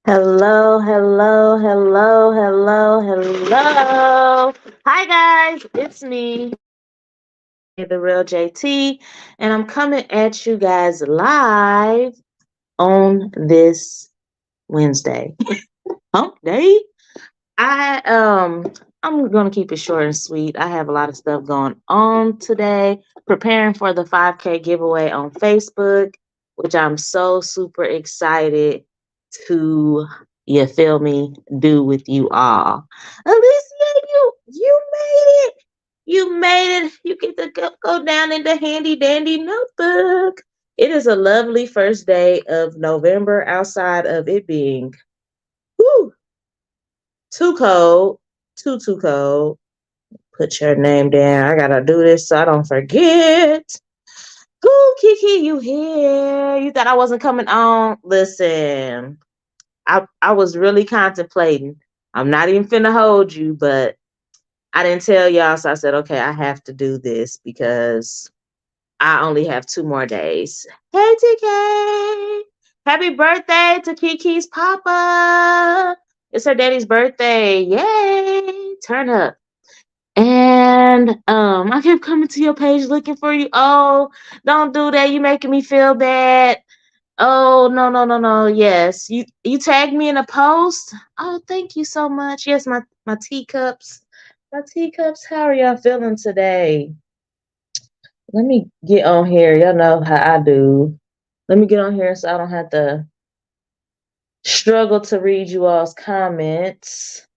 Hello, hello, hello, hello, hello. Hi guys, it's me, the real JT, and I'm coming at you guys live on this Wednesday. Hump day. I I'm gonna keep it short and sweet. I have a lot of stuff going on today, preparing for the 5K giveaway on Facebook, which I'm so super excited to, you feel me, do with you all. Alicia, you made it. You made it. You get to go down in the handy dandy notebook. It is a lovely first day of November outside of it being whew, too cold, too cold. Put your name down. I gotta do this so I don't forget. Ooh, Kiki, you here? You thought I wasn't coming on? Listen, I was really contemplating. I'm not even finna hold you, but I didn't tell y'all, so I said, okay, I have to do this because I only have 2 more days. Hey, TK! Happy birthday to Kiki's papa! It's her daddy's birthday. Yay! Turn up. And I kept coming to your page looking for you. Oh, don't do that. You making me feel bad. Oh, no, no, no, no. Yes. You tagged me in a post. Oh, thank you so much. Yes, my teacups. My teacups. How are y'all feeling today? Let me get on here. Y'all know how I do. Let me get on here so I don't have to struggle to read you all's comments.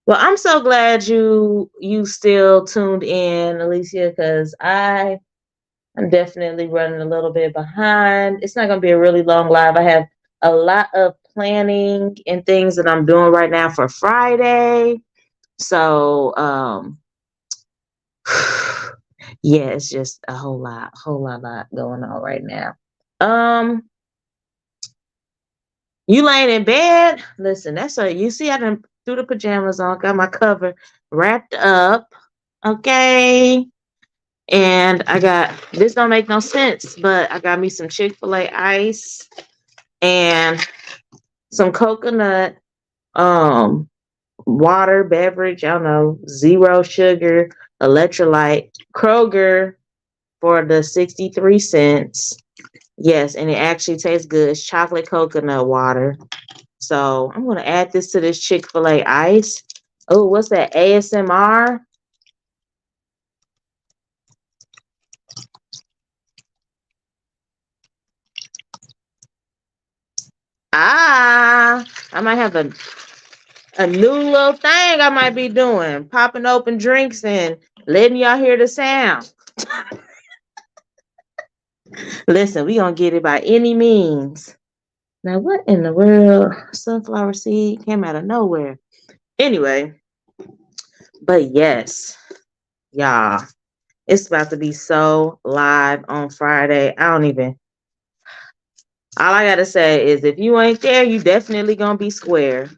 Well, I'm so glad you still tuned in, Alicia, because I'm definitely running a little bit behind. It's not going to be a really long live. I have a lot of planning and things that I'm doing right now for Friday. So, yeah, it's just a whole lot going on right now. Um, you laying in bed? Listen, you see, I done threw the pajamas on, got my cover wrapped up. Okay. And I got this don't make no sense, but I got me some Chick-fil-A ice and some coconut um water beverage. I don't know, 0 sugar, electrolyte, Kroger for the 63 cents. Yes, and it actually tastes good. It's chocolate coconut water. So I'm gonna add this to this Chick-fil-A ice. Oh, what's that? ASMR? I might have a new little thing I might be doing, popping open drinks and letting y'all hear the sound. Listen, we gonna get it by any means. Now, what in the world? Sunflower seed came out of nowhere. Anyway, but yes, y'all, it's about to be so live on Friday. I don't even. All I gotta say is, if you ain't there, you definitely gonna be square,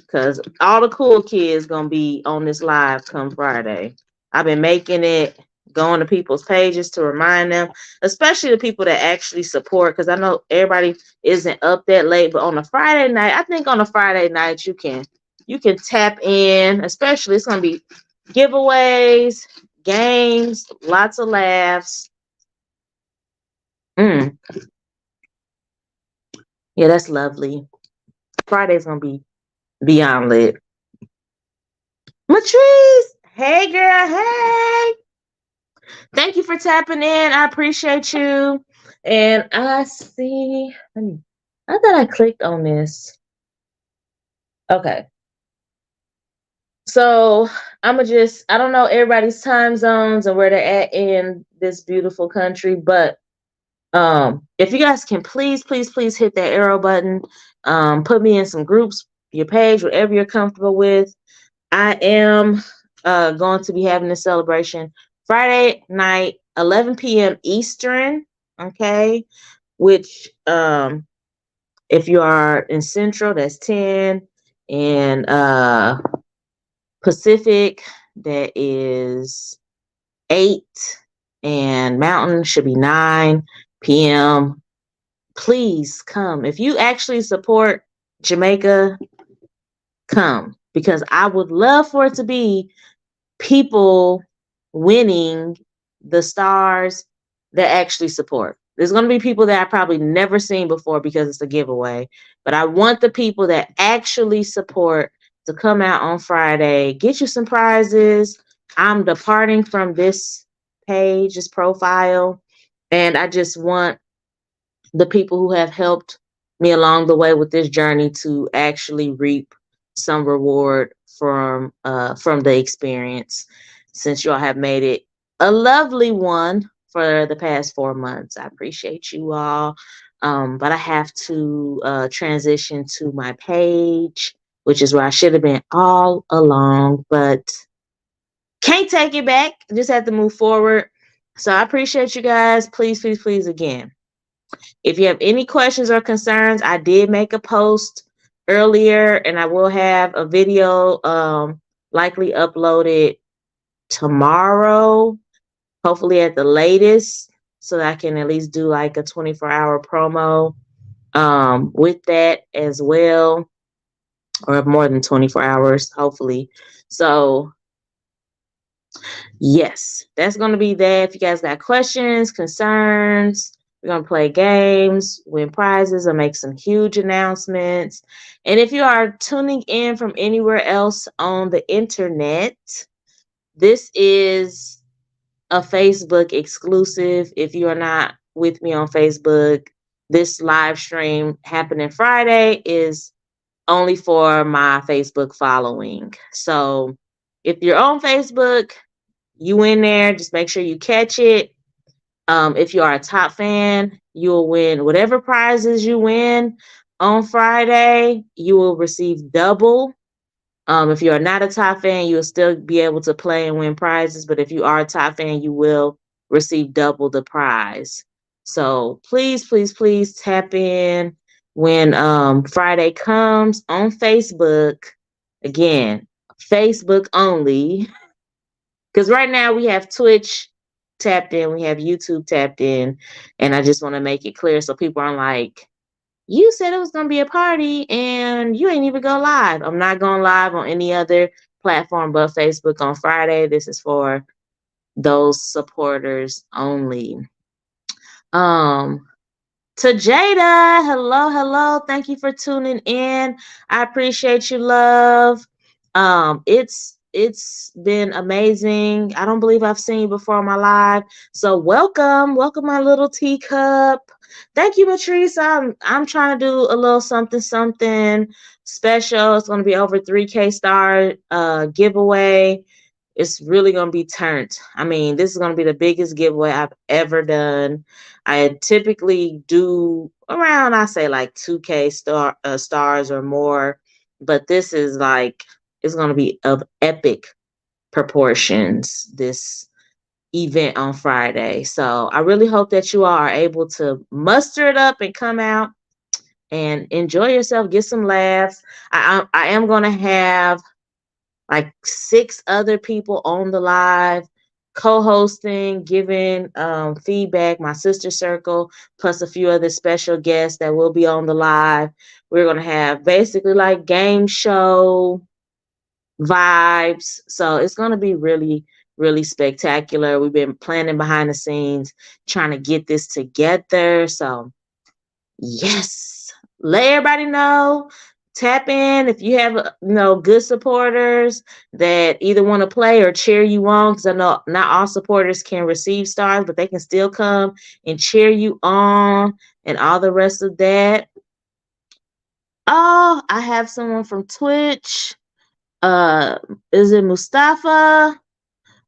cause all the cool kids gonna be on this live come Friday. I've been making it, going to people's pages to remind them, especially the people that actually support, because I know everybody isn't up that late. But on a Friday night, I think on a Friday night you can tap in. Especially it's gonna be giveaways, games, lots of laughs. Mm, yeah, that's lovely. Friday's gonna be beyond lit. Matrice, hey girl, hey. Thank you for tapping in. I appreciate you. And I see. I thought I clicked on this. Okay. So I don't know everybody's time zones and where they're at in this beautiful country, but if you guys can please hit that arrow button, put me in some groups, your page, whatever you're comfortable with. I am going to be having this celebration Friday night, 11 p.m. Eastern. Okay, which if you are in Central, that's 10, and Pacific, that is 8, and Mountain should be 9 p.m. Please come if you actually support Jamaica, come, because I would love for it to be people winning the stars that actually support. There's going to be people that I probably never seen before because it's a giveaway, but I want the people that actually support to come out on Friday, get you some prizes. I'm departing from this page, this profile, and I just want the people who have helped me along the way with this journey to actually reap some reward from the experience, since y'all have made it a lovely one for the past 4 months. I appreciate you all. But I have to transition to my page, which is where I should have been all along, but can't take it back. Just have to move forward. So I appreciate you guys. Please, please, please, again, if you have any questions or concerns, I did make a post earlier, and I will have a video likely uploaded tomorrow, hopefully at the latest, so that I can at least do like a 24-hour promo with that as well, or more than 24 hours, hopefully. So yes, that's going to be that. If you guys got questions, concerns, we're going to play games, win prizes, or make some huge announcements. And if you are tuning in from anywhere else on the internet, this is a Facebook exclusive. If you are not with me on Facebook, this live stream happening Friday is only for my Facebook following. So if you're on Facebook, you in there, just make sure you catch it. If you are a top fan, you will win whatever prizes you win on Friday. You will receive double. If you are not a top fan, you'll still be able to play and win prizes. But if you are a top fan, you will receive double the prize. So please, please, please tap in when Friday comes on Facebook. Again, Facebook only. Because right now we have Twitch tapped in, we have YouTube tapped in, and I just want to make it clear so people aren't like, you said it was going to be a party and you ain't even go live. I'm not going live on any other platform but Facebook on Friday. This is for those supporters only. Um, to Jada, hello, hello. Thank you for tuning in. I appreciate you, love. It's been amazing. I don't believe I've seen you before on my live. So welcome, my little teacup. Thank you, Matrice. I'm trying to do a little something special. It's gonna be over 3K star giveaway. It's really going to be turned. I mean, this is going to be the biggest giveaway I've ever done. I typically do around, I say like 2K stars or more, but this is like, it's going to be of epic proportions, this event on Friday. So I really hope that you all are able to muster it up and come out and enjoy yourself, get some laughs. I am going to have like 6 other people on the live, co-hosting, giving feedback, my sister circle, plus a few other special guests that will be on the live. We're going to have basically like game show vibes. So it's going to be really, really spectacular. We've been planning behind the scenes, trying to get this together. So yes, let everybody know. Tap in if you have good supporters that either want to play or cheer you on, because I know not all supporters can receive stars, but they can still come and cheer you on and all the rest of that. Oh, I have someone from Twitch. Is it Mustafa?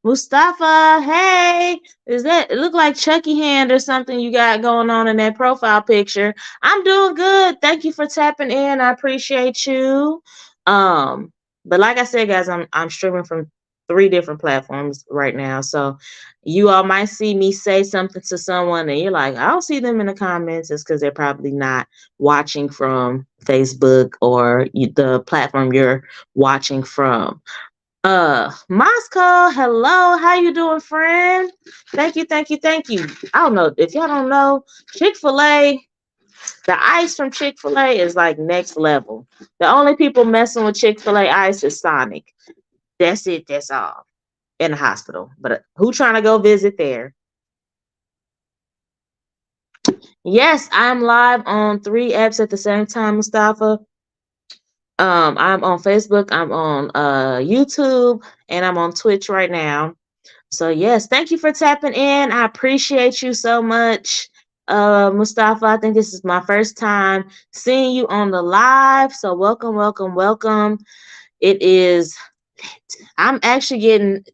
Mustafa, hey, is that, it look like Chucky hand or something you got going on in that profile picture? I'm doing good. Thank you for tapping in. I appreciate you. But like I said, guys, I'm streaming from 3 different platforms right now. So you all might see me say something to someone and you're like, I don't see them in the comments. It's because they're probably not watching from Facebook or the platform you're watching from. Moscow, hello, how you doing, friend? Thank you. I don't know if y'all don't know, Chick-fil-A The ice from Chick-fil-A is like next level. The only people messing with Chick-fil-A ice is Sonic. That's it. That's all. In the hospital. But who trying to go visit there? Yes, I'm live on 3 apps at the same time, Mustafa. I'm on Facebook, I'm on YouTube, and I'm on Twitch right now. So yes, thank you for tapping in. I appreciate you so much. Mustafa, I think this is my first time seeing you on the live. So welcome, welcome, welcome. It is I'm actually getting,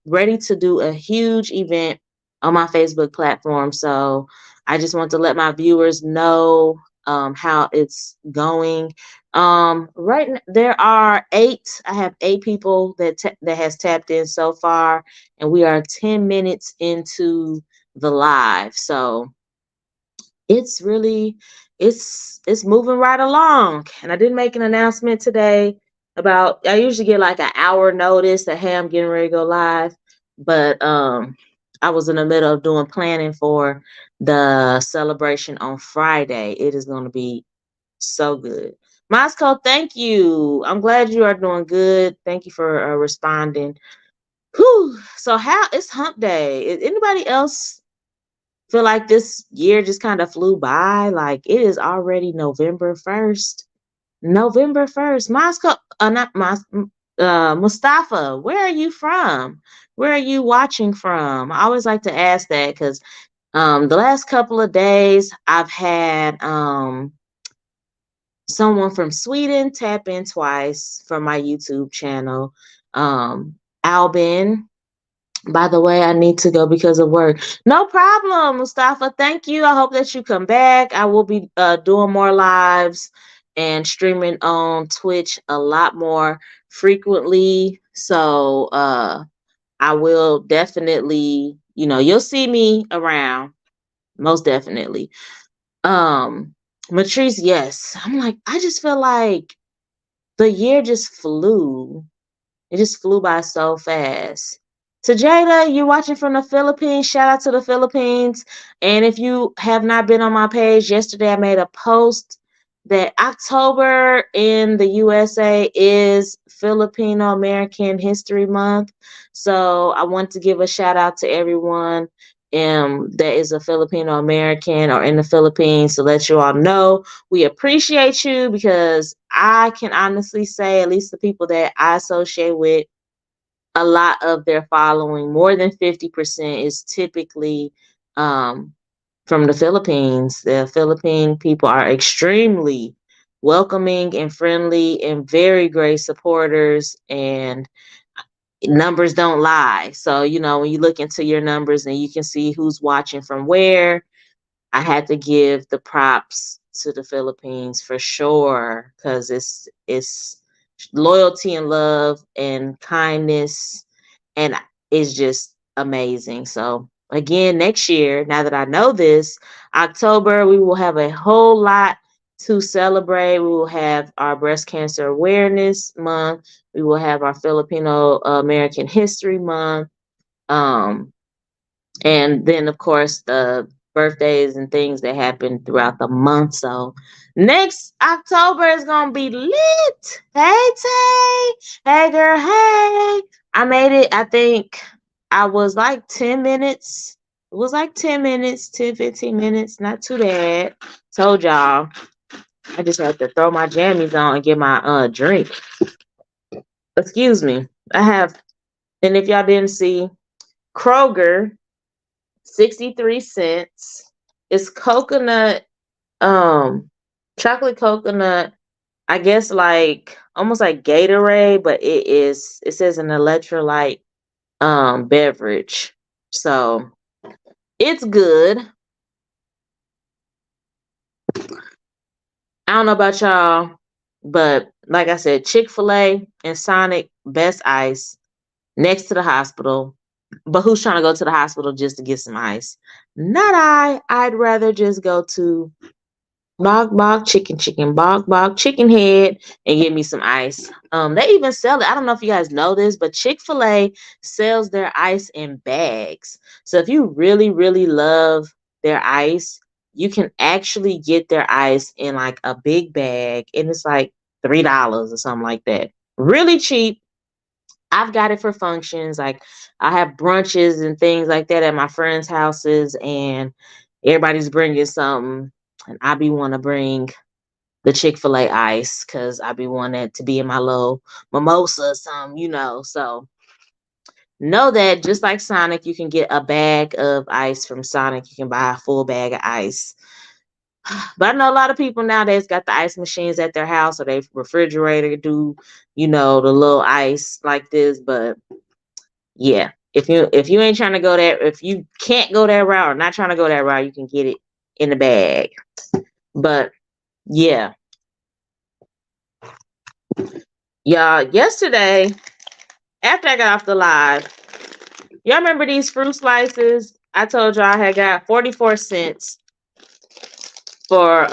ready to do a huge event on my Facebook platform. So I just want to let my viewers know how it's going. Right now, there are I have 8 people that has tapped in so far, and we are 10 minutes into the live. So it's really it's moving right along. And I did make an announcement today about I usually get like an hour notice that hey, I'm getting ready to go live. But I was in the middle of doing planning for the celebration on Friday. It is going to be so good. Moscow, thank you. I'm glad you are doing good. Thank you for responding. Whew. So how it's hump day. Is anybody else feel like this year just kind of flew by? Like it is already November 1st. November 1st. Moscow, not Mustafa, where are you from? Where are you watching from? I always like to ask that because the last couple of days I've had someone from Sweden tap in twice from my YouTube channel. Albin, by the way, I need to go because of work. No problem, Mustafa. Thank you. I hope that you come back. I will be doing more lives and streaming on Twitch a lot more frequently. So I will definitely, you'll see me around, most definitely. Matrice, yes. I'm like, I just feel like the year just flew. It just flew by so fast. So Jada, you're watching from the Philippines. Shout out to the Philippines. And if you have not been on my page, yesterday I made a post that October in the USA is Filipino American History Month. So I want to give a shout out to everyone that is a Filipino American or in the Philippines to let you all know we appreciate you, because I can honestly say, at least the people that I associate with, a lot of their following, more than 50%, is typically from the Philippines. The Philippine people are extremely welcoming and friendly and very great supporters, and numbers don't lie. So, when you look into your numbers and you can see who's watching from where, I had to give the props to the Philippines for sure, because it's loyalty and love and kindness, and it's just amazing. So again, next year, now that I know this, October, we will have a whole lot to celebrate. We will have our breast cancer awareness month. We will have our Filipino American History Month. And then of course the birthdays and things that happen throughout the month. So next October is gonna be lit. Hey Tay, hey girl, hey. I made it. I think I was like 10 minutes. It was like 10 minutes, 10, 15 minutes. Not too bad. Told y'all. I just had to throw my jammies on and get my drink. Excuse me. And if y'all didn't see, Kroger, 63 cents. It's coconut, chocolate coconut, I guess like almost like Gatorade, but it says an electrolyte beverage. So it's good. I don't know about y'all, but like I said, Chick-fil-A and Sonic, best ice, next to the hospital. But who's trying to go to the hospital just to get some ice? Not I. I'd rather just go to bog chicken head and give me some ice. They even sell it. I don't know if you guys know this, but Chick-fil-A sells their ice in bags. So if you really, really love their ice, you can actually get their ice in like a big bag, and it's like $3 or something like that. Really cheap. I've got it for functions. Like I have brunches and things like that at my friends' houses, and everybody's bringing something, and I be want to bring the Chick-fil-A ice because I be wanting it to be in my little mimosa or something, So know that just like Sonic, you can get a bag of ice from Sonic. You can buy a full bag of ice. But I know a lot of people nowadays got the ice machines at their house, or their refrigerator do, the little ice like this. But yeah, if you ain't trying to go there, if you can't go that route or not trying to go that route, you can get it in the bag. But yeah, y'all, yesterday after I got off the live, y'all remember these fruit slices? I told y'all I had got 44 cents for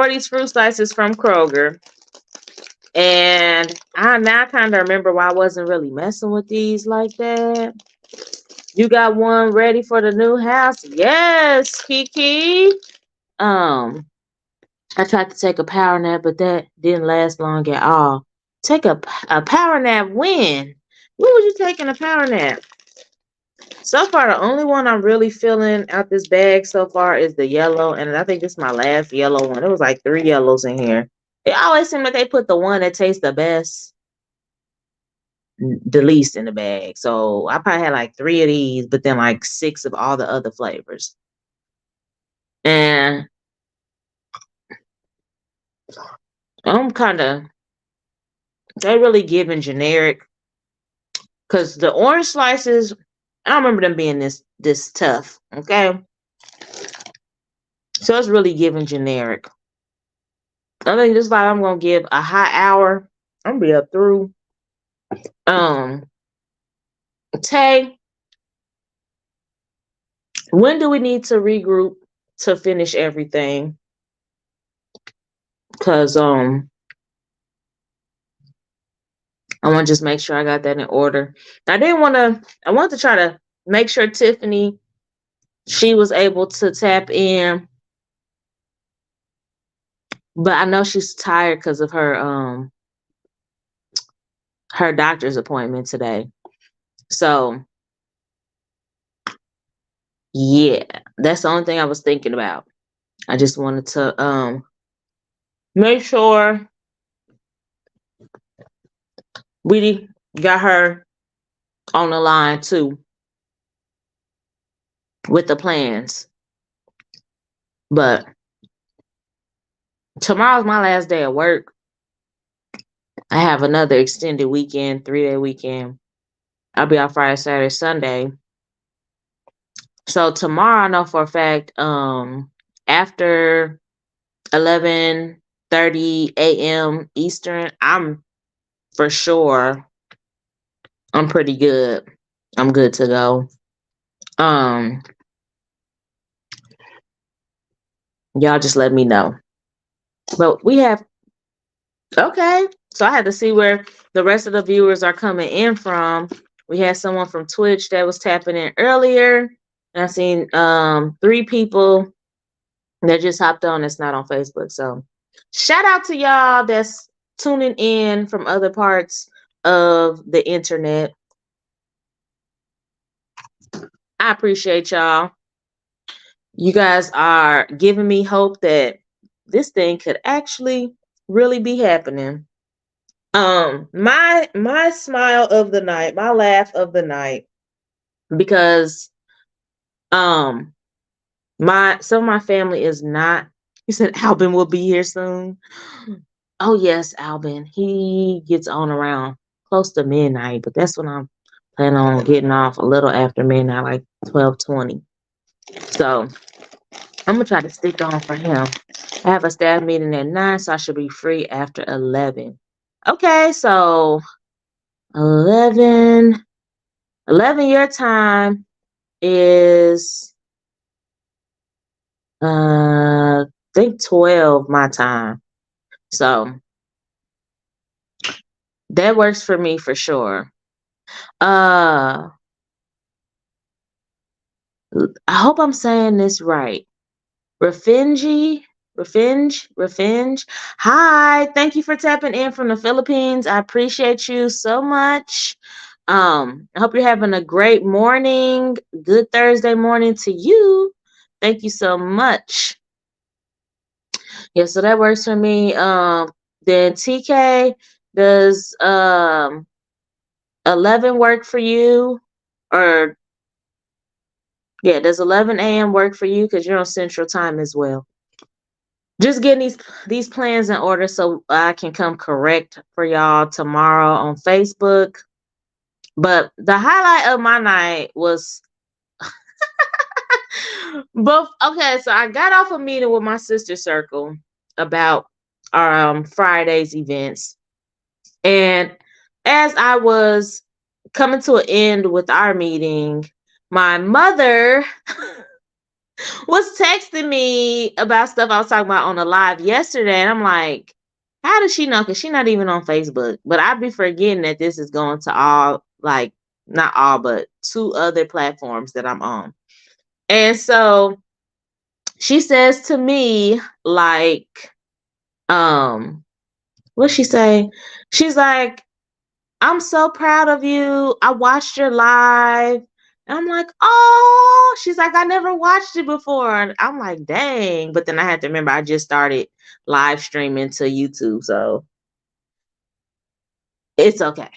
these fruit slices from Kroger. And I now kind of remember why I wasn't really messing with these like that. You got one ready for the new house? Yes, Kiki. I tried to take a power nap, but that didn't last long at all. Take a power nap when? When was you taking a power nap? So far, the only one I'm really feeling out this bag so far is the yellow, and I think this is my last yellow one. It was like 3 yellows in here. It always seems like they put the one that tastes the best, the least in the bag. So I probably had like 3 of these, but then like 6 of all the other flavors. And I'm they really giving generic, because the orange slices, I don't remember them being this tough. Okay. So it's really giving generic. I think this like I'm gonna give a hot hour. I'm gonna be up through. Tay, when do we need to regroup to finish everything? Cause I want to just make sure I got that in order. I wanted to try to make sure Tiffany, she was able to tap in, but I know she's tired because of her doctor's appointment today. So yeah, that's the only thing I was thinking about. I just wanted to make sure we got her on the line too with the plans. But tomorrow's my last day of work. I have another extended weekend, 3-day weekend. I'll be off Friday, Saturday, Sunday. So tomorrow I know for a fact, after 11:30 a.m. Eastern, I'm pretty good. I'm good to go. Y'all just let me know. But okay. So I had to see where the rest of the viewers are coming in from. We had someone from Twitch that was tapping in earlier. And I seen 3 people that just hopped on that's not on Facebook. So shout out to y'all that's tuning in from other parts of the internet. I appreciate y'all. You guys are giving me hope that this thing could actually really be happening. My smile of the night, my laugh of the night, because some of my family is not. You said Albin will be here soon. Oh yes, Albin. He gets on around close to midnight, but that's when I'm planning on getting off a little after midnight, like 12:20. So I'm gonna try to stick on for him. I have a staff meeting at 9, so I should be free after 11. Okay, so 11 your time is I think 12 my time. So that works for me for sure. I hope I'm saying this right. Revenge. Hi, thank you for tapping in from the Philippines. I appreciate you so much. I hope you're having a great morning. Good Thursday morning to you. Thank you so much. Yeah, so that works for me. Then TK, does 11 work for you? Or yeah, does 11 a.m. work for you? Because you're on Central Time as well. Just getting these plans in order so I can come correct for y'all tomorrow on Facebook. But the highlight of my night was both. Okay, so I got off a meeting with my sister circle about our Friday's events, and as I was coming to an end with our meeting, my mother was texting me about stuff I was talking about on the live yesterday, and I'm like, how does she know? Because she's not even on Facebook. But I'd be forgetting that this is going to all, like, not all, but 2 other platforms that I'm on. And so she says to me, like, what'd she say? She's like, I'm so proud of you. I watched your live. And I'm like, oh, she's like, I never watched it before. And I'm like, dang. But then I had to remember I just started live streaming to YouTube. So it's okay.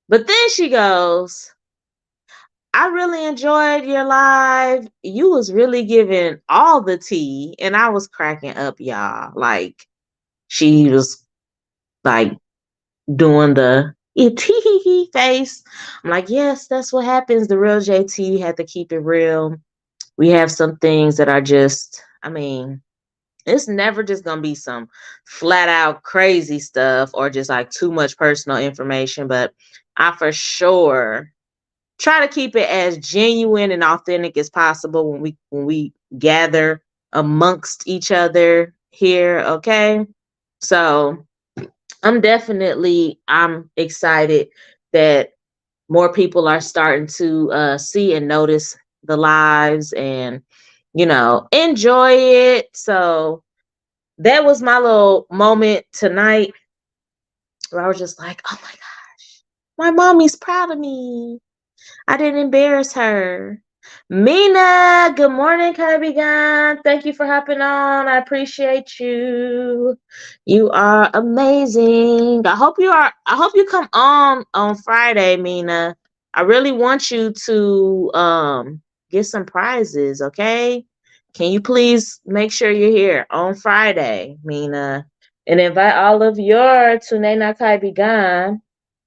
But then she goes, I really enjoyed your live. You was really giving all the tea. And I was cracking up, y'all. Like, she was like doing the face. I'm like, yes, that's what happens. The real JT had to keep it real. We have some things that are just, I mean, it's never just gonna be some flat out crazy stuff or just like too much personal information, but I for sure try to keep it as genuine and authentic as possible when we gather amongst each other here, okay? So I'm excited that more people are starting to see and notice the lives and enjoy it. So that was my little moment tonight where I was just like, oh my gosh, my mommy's proud of me. I didn't embarrass her. Mina, good morning, Kirby Gun. Thank you for hopping on. I appreciate you. You are amazing. I hope you come on Friday, Mina. I really want you to get some prizes, okay? Can you please make sure you're here on Friday, Mina? And invite all of your Tune Nakai Began.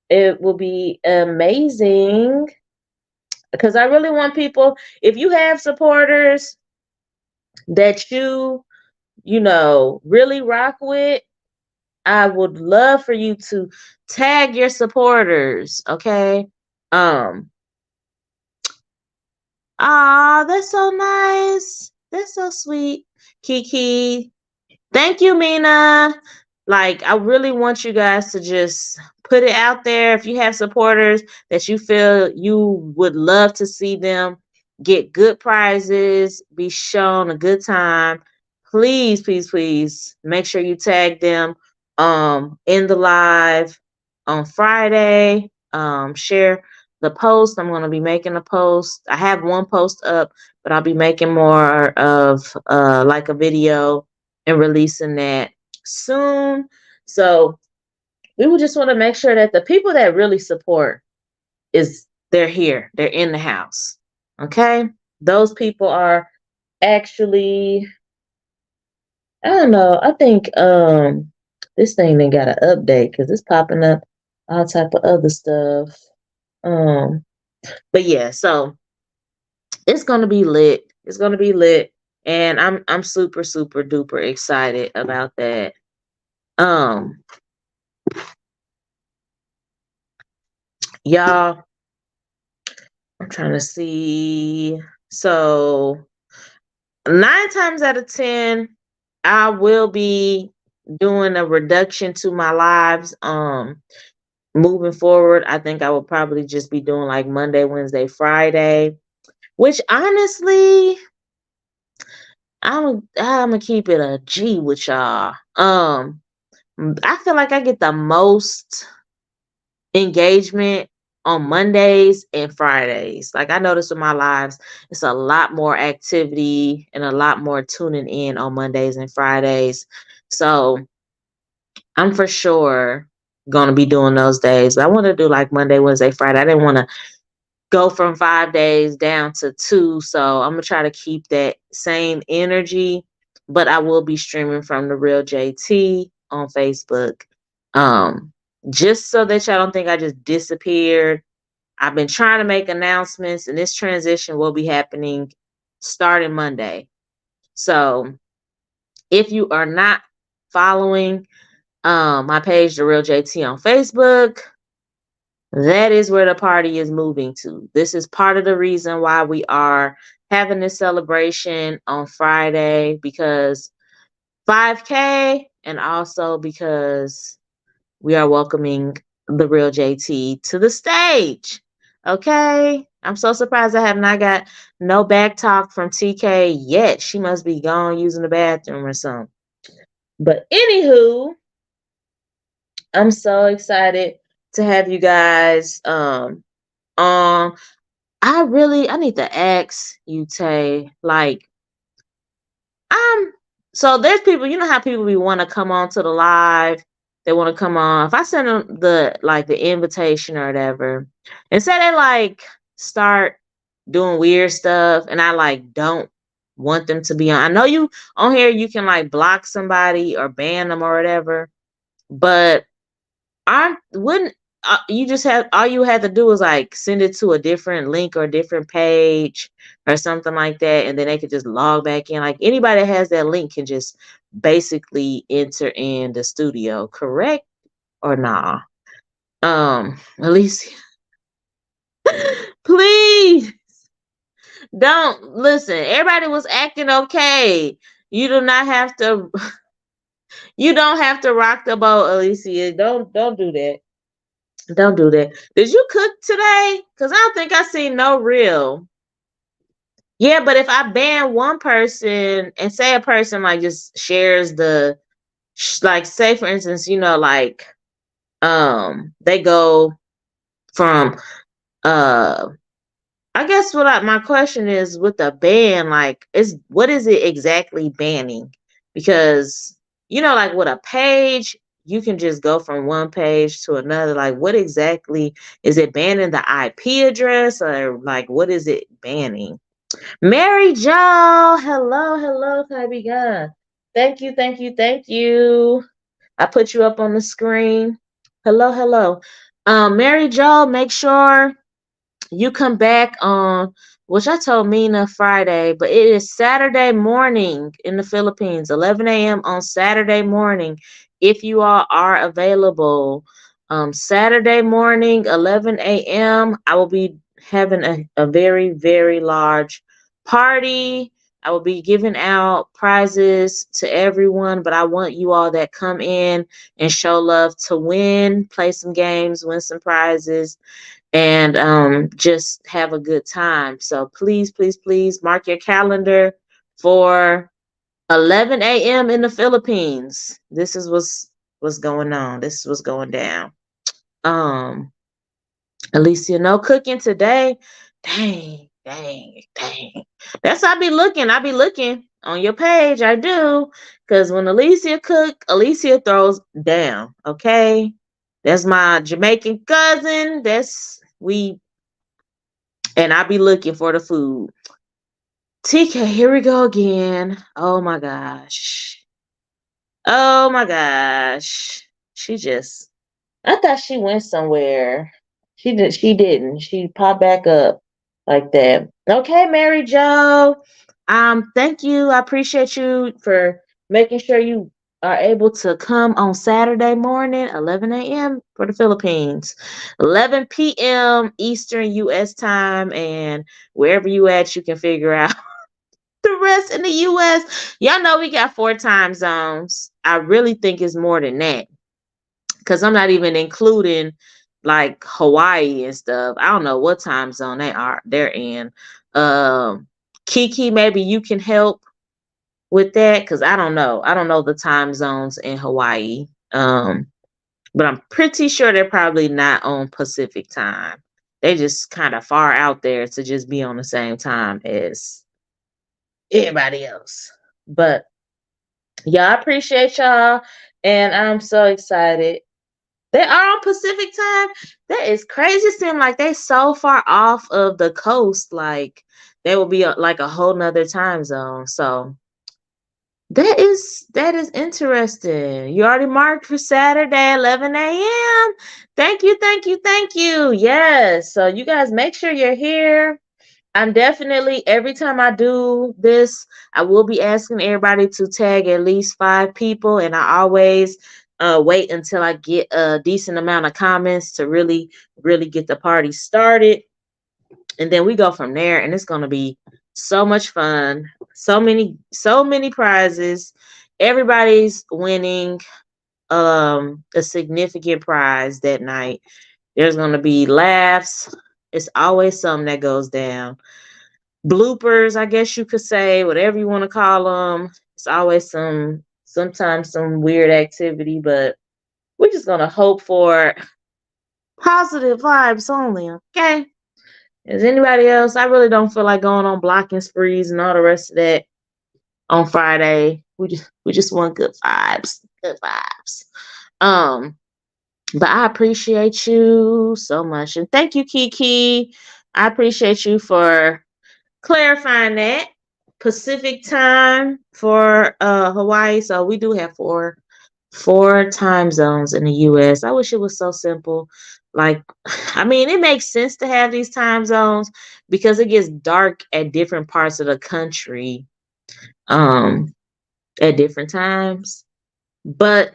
It will be amazing because I really want people, if you have supporters that really rock with, I would love for you to tag your supporters, okay? That's so nice. That's so sweet. Kiki, thank you, Mina. Like, I really want you guys to just put it out there. If you have supporters that you feel you would love to see them get good prizes, be shown a good time, please, please, please make sure you tag them in the live on Friday. Share the post. I'm going to be making a post. I have one post up, but I'll be making more of like a video and releasing that soon. So we would just want to make sure that the people that really support they're here. They're in the house. Okay? Those people are actually, I don't know. I think this thing then got an update because it's popping up all type of other stuff. But yeah, so it's gonna be lit. It's gonna be lit. And I'm super, super duper excited about that. Y'all, I'm trying to see. So 9 times out of 10, I will be doing a reduction to my lives. Moving forward, I think I will probably just be doing like Monday, Wednesday, Friday. which honestly, I'm gonna keep it a G with y'all. I feel like I get the most engagement on Mondays and Fridays. Like I notice with my lives, it's a lot more activity and a lot more tuning in on Mondays and Fridays. So I'm for sure gonna be doing those days. But I want to do like Monday, Wednesday, Friday. I didn't want to go from 5 days down to two. So I'm gonna try to keep that same energy. But I will be streaming from the Real JT on Facebook. Um, just so that y'all don't think I just disappeared. I've been trying to make announcements, and this transition will be happening starting Monday. So if you are not following my page, The Real JT on Facebook, that is where the party is moving to. This is part of the reason why we are having this celebration on Friday, because 5K, and also because we are welcoming the Real JT to the stage. Okay. I'm so surprised I have not got no back talk from TK yet. She must be gone using the bathroom or something. But anywho, I'm so excited to have you guys on. I need to ask you, Tay, like, um, so there's people, you know how people we want to come on to the live, they want to come on. If I send them the invitation or whatever, and say they like start doing weird stuff, and I like don't want them to be on. I know you on here, you can like block somebody or ban them or whatever, but I wouldn't. You just had all you had to do was like send it to a different link or a different page or something like that, and then they could just log back in. Like anybody that has that link can just basically enter in the studio, correct or nah? At least please don't listen. Everybody was acting okay. You do not have to. You don't have to rock the boat, Alicia. Don't do that. Don't do that. Did you cook today? Because I don't think I seen no reel. Yeah, but if I ban one person and say a person like just shares like say for instance, like they go from uh I guess my question is with the ban, like is what is it exactly banning? Because like with a page, you can just go from one page to another. Like what exactly is it banning, the IP address, or like what is it banning? Mary Jo, hello, hello, Kylie. Thank you, thank you, thank you. I put you up on the screen. Hello, hello. Mary Jo, make sure you come back on, which I told Mina Friday, but it is Saturday morning in the Philippines, 11 a.m. on Saturday morning. If you all are available, Saturday morning, 11 a.m., I will be having a very, very large party. I will be giving out prizes to everyone, but I want you all that come in and show love to win, play some games, win some prizes, and just have a good time. So please, please, please mark your calendar for 11 a.m. in the Philippines. This is what's going on. This is what's going down. Um, Alicia, no cooking today. Dang, dang, dang. That's I be looking. I be looking on your page. I do. Because when Alicia cook, Alicia throws down. Okay. That's my Jamaican cousin. And I be looking for the food. TK, here we go again. Oh my gosh. Oh my gosh. I thought she went somewhere. She didn't. She popped back up like that. Okay, Mary Jo. Thank you. I appreciate you for making sure you are able to come on Saturday morning, 11 a.m. for the Philippines, 11 p.m. Eastern U.S. time, and wherever you at, you can figure out the rest in the U.S. Y'all know we got 4 time zones. I really think it's more than that because I'm not even including like Hawaii and stuff. I don't know what time zone they're in. Um Kiki, maybe you can help with that because I don't know. I don't know the time zones in Hawaii. But I'm pretty sure they're probably not on Pacific time. They just kind of far out there to just be on the same time as everybody else. But yeah, I appreciate y'all, and I'm so excited. They are on Pacific time. That is crazy. It seems like they so far off of the coast, like they will be like a whole nother time zone. So that is interesting. You already marked for Saturday, 11 a.m. Thank you, thank you, thank you. Yes. So you guys make sure you're here. I'm definitely every time I do this, I will be asking everybody to tag at least 5 people, and I always wait until I get a decent amount of comments to really, really get the party started, and then we go from there. And it's gonna be so much fun, so many prizes. Everybody's winning a significant prize that night. There's gonna be laughs. It's always something that goes down. Bloopers, I guess you could say, whatever you want to call them. It's always sometimes some weird activity, but we're just gonna hope for positive vibes only, okay? Is anybody else? I really don't feel like going on blocking sprees and all the rest of that on Friday. We just want good vibes. Good vibes. Um, but I appreciate you so much. And thank you, Kiki. I appreciate you for clarifying that. Pacific time for Hawaii. So we do have four time zones in the US. I wish it was so simple. Like, I mean, it makes sense to have these time zones because it gets dark at different parts of the country um at different times. But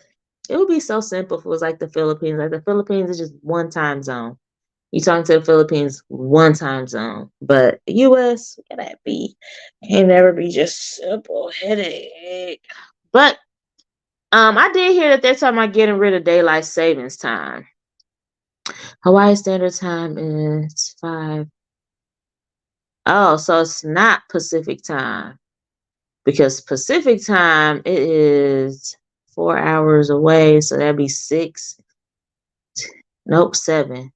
it would be so simple if it was like the Philippines. Like the Philippines is just one time zone. You talking to the Philippines, one time zone. But US, can that be? Can never be just simple headache. But I did hear that they're talking about getting rid of daylight savings time. Hawaii Standard Time is 5. Oh, so it's not Pacific time. Because Pacific time it is 4 hours away. So that'd be 6. Nope, 7.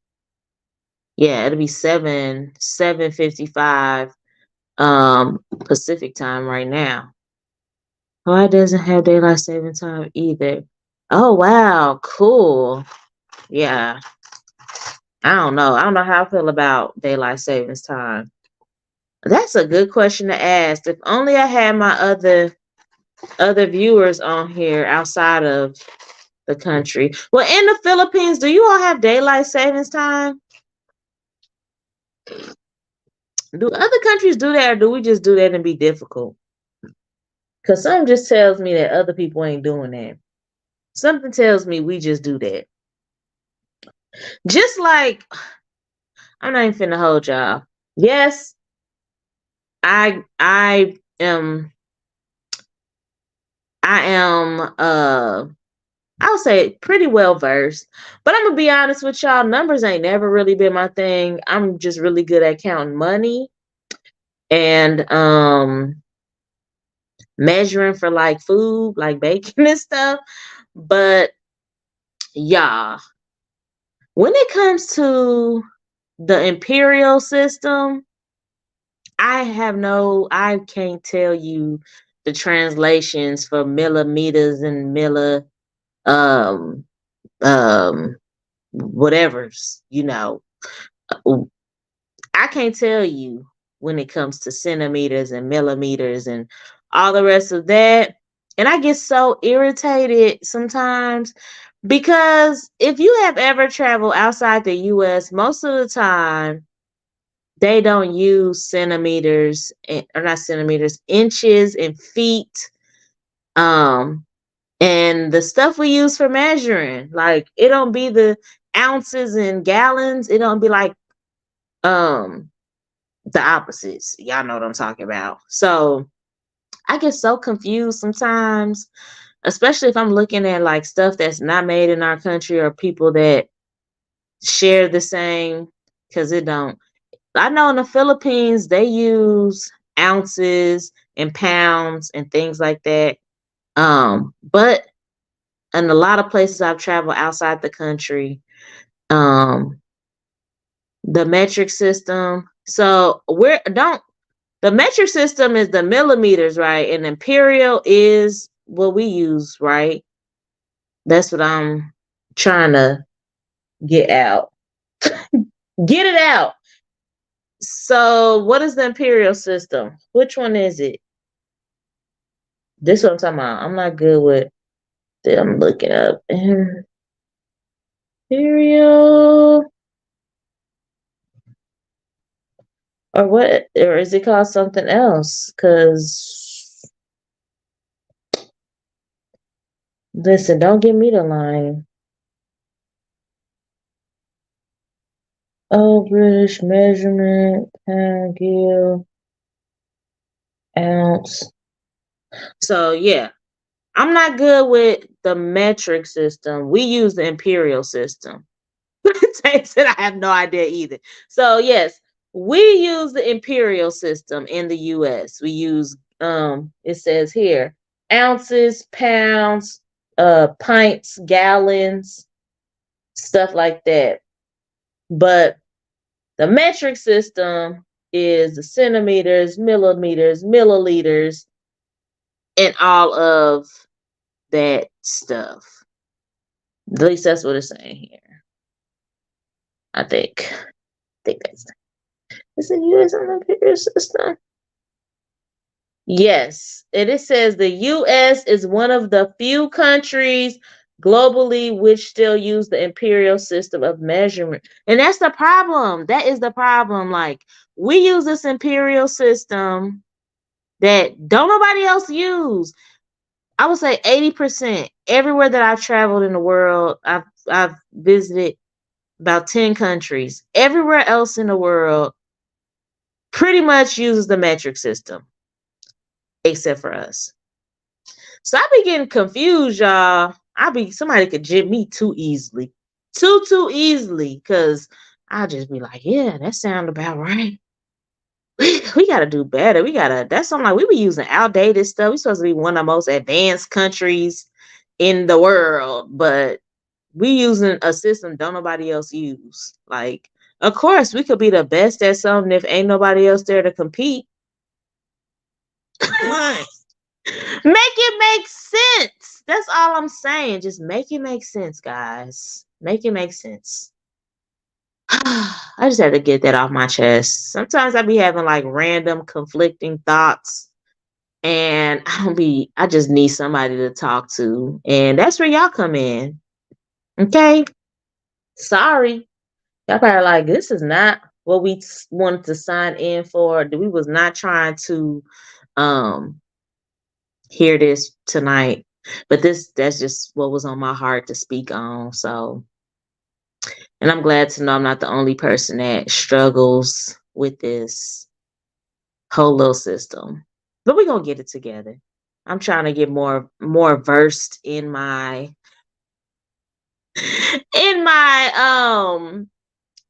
Yeah, it'll be 7:55 Pacific time right now. Hawaii doesn't have daylight saving time either. Oh wow, cool. Yeah. I don't know. I don't know how I feel about daylight savings time. That's a good question to ask. If only I had my other viewers on here outside of the country. Well, in the Philippines, do you all have daylight savings time? Do other countries do that, or do we just do that and be difficult? Because something just tells me that other people ain't doing that. Something tells me we just do that. Just like, I'm not even finna hold y'all. Yes, I am I would say pretty well versed. But I'm gonna be honest with y'all, numbers ain't never really been my thing. I'm just really good at counting money and measuring for like food, like baking and stuff. But yeah, when it comes to the imperial system, I can't tell you the translations for millimeters and um um whatever's, I can't tell you when it comes to centimeters and millimeters and all the rest of that. And I get so irritated sometimes because if you have ever traveled outside the US, most of the time they don't use centimeters or not centimeters, inches and feet. Um, and the stuff we use for measuring, like it don't be the ounces and gallons. It don't be like um the opposites. Y'all know what I'm talking about. So I get so confused sometimes, especially if I'm looking at like stuff that's not made in our country or people that share the same, because it don't. I know in the Philippines they use ounces and pounds and things like that. But in a lot of places I've traveled outside the country, um, the metric system. So we're don't the metric system is the millimeters, right? And imperial is what we use, right? That's what I'm trying to get out. Get it out. So what is the imperial system? Which one is it? This what I'm talking about. I'm not good with that. I'm looking up. Imperial, or what, or is it called something else? Cause listen, don't give me the line. Oh, British measurement, pound, gill, ounce. So yeah, I'm not good with the metric system. We use the imperial system. Takes it. I have no idea either. So yes, we use the imperial system in the US. We use it says here ounces, pounds, pints, gallons, stuff like that. But the metric system is the centimeters, millimeters, milliliters, and all of that stuff. At least that's what it's saying here. I think. I think that's is the US on the imperial system? Yes. And it says the US is one of the few countries globally which still use the imperial system of measurement. And that's the problem. That is the problem. Like, we use this imperial system that don't nobody else use. I would say 80%. Everywhere that I've traveled in the world, I've visited about 10 countries. Everywhere else in the world pretty much uses the metric system, except for us. So I be getting confused, y'all. Somebody could jib me too easily. Too easily. Cause I'll just be like, yeah, that sound about right. We gotta do better. That's something like we be using outdated stuff. We supposed to be one of the most advanced countries in the world, but we using a system don't nobody else use. Like, of course, we could be the best at something if ain't nobody else there to compete. Make it make sense. That's all I'm saying. Just make it make sense, guys. Make it make sense. I just had to get that off my chest. Sometimes I be having like random conflicting thoughts, and I just need somebody to talk to. And that's where y'all come in. Okay? Sorry. Y'all probably like, this is not what we wanted to sign in for. We was not trying to um hear this tonight. But that's just what was on my heart to speak on. So, and I'm glad to know I'm not the only person that struggles with this whole little system. But we're gonna get it together. I'm trying to get more versed in my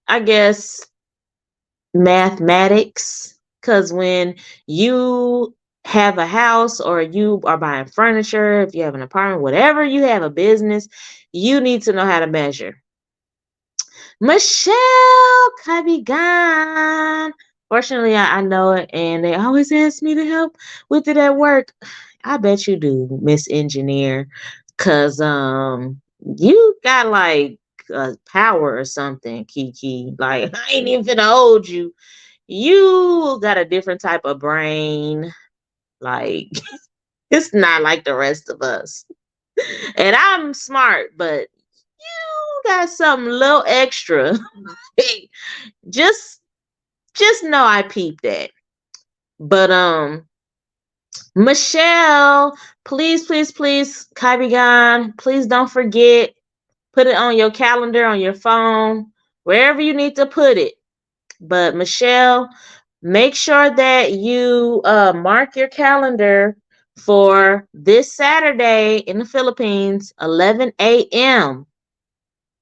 I guess mathematics. Cause when you have a house or you are buying furniture, if you have an apartment, whatever you have a business, you need to know how to measure. Michelle Cabigan. Fortunately, I know it, and they always ask me to help with it at work. I bet you do, Miss Engineer, cause you got like power or something, Kiki. Like, I ain't even finna hold you. You got a different type of brain. Like, it's not like the rest of us. And I'm smart, but you got something little extra. just just know I peeped that. But Michelle, please, Kaibigan, please don't forget. Put it on your calendar, on your phone, wherever you need to put it. But Michelle, make sure that you mark your calendar for this Saturday in the Philippines, 11 a.m.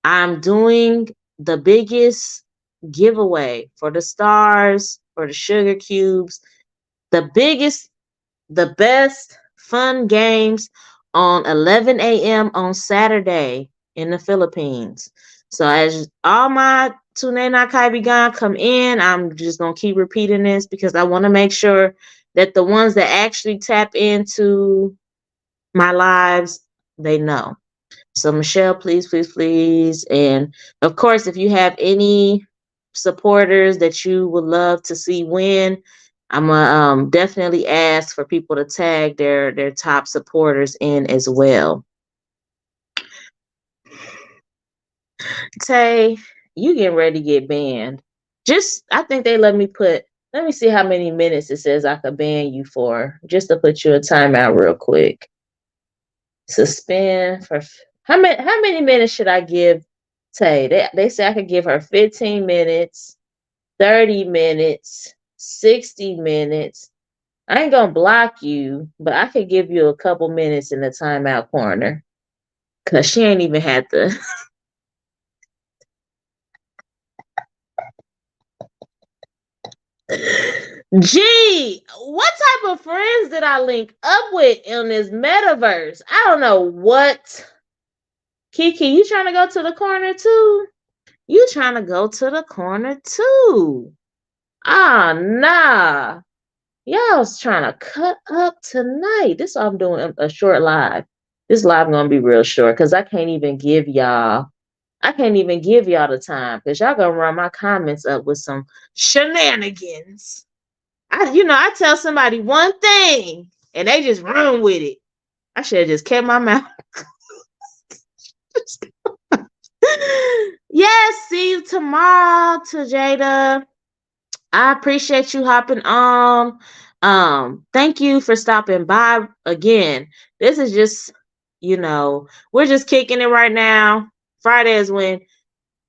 I'm doing the biggest giveaway for the stars, for the sugar cubes, the biggest, the best fun games on 11 a.m. on Saturday in the Philippines. So as all my Tunay na Kaibigan come in, I'm just gonna keep repeating this because I want to make sure that the ones that actually tap into my lives, they know. So Michelle, please, please, please. And of course, if you have any supporters that you would love to see win, I'm gonna definitely ask for people to tag their top supporters in as well. Tay, you getting ready to get banned. Just I think they let me see how many minutes it says I could ban you for, just to put you a timeout real quick. Suspend for how many minutes should I give Tay? They say I could give her 15 minutes, 30 minutes, 60 minutes. I ain't gonna block you, but I could give you a couple minutes in the timeout corner. Cause she ain't even had to. Gee, what type of friends did I link up with in this metaverse? I don't know what. Kiki, you trying to go to the corner too? You trying to go to the corner too? Ah, nah. Y'all's trying to cut up tonight. This I'm doing a short live. This live gonna be real short because I can't even give y'all the time because y'all gonna run my comments up with some shenanigans. I tell somebody one thing and they just run with it. I should have just kept my mouth. Yes, see you tomorrow, to Jada. I appreciate you hopping on. Thank you for stopping by again. This is just, we're just kicking it right now. Friday is when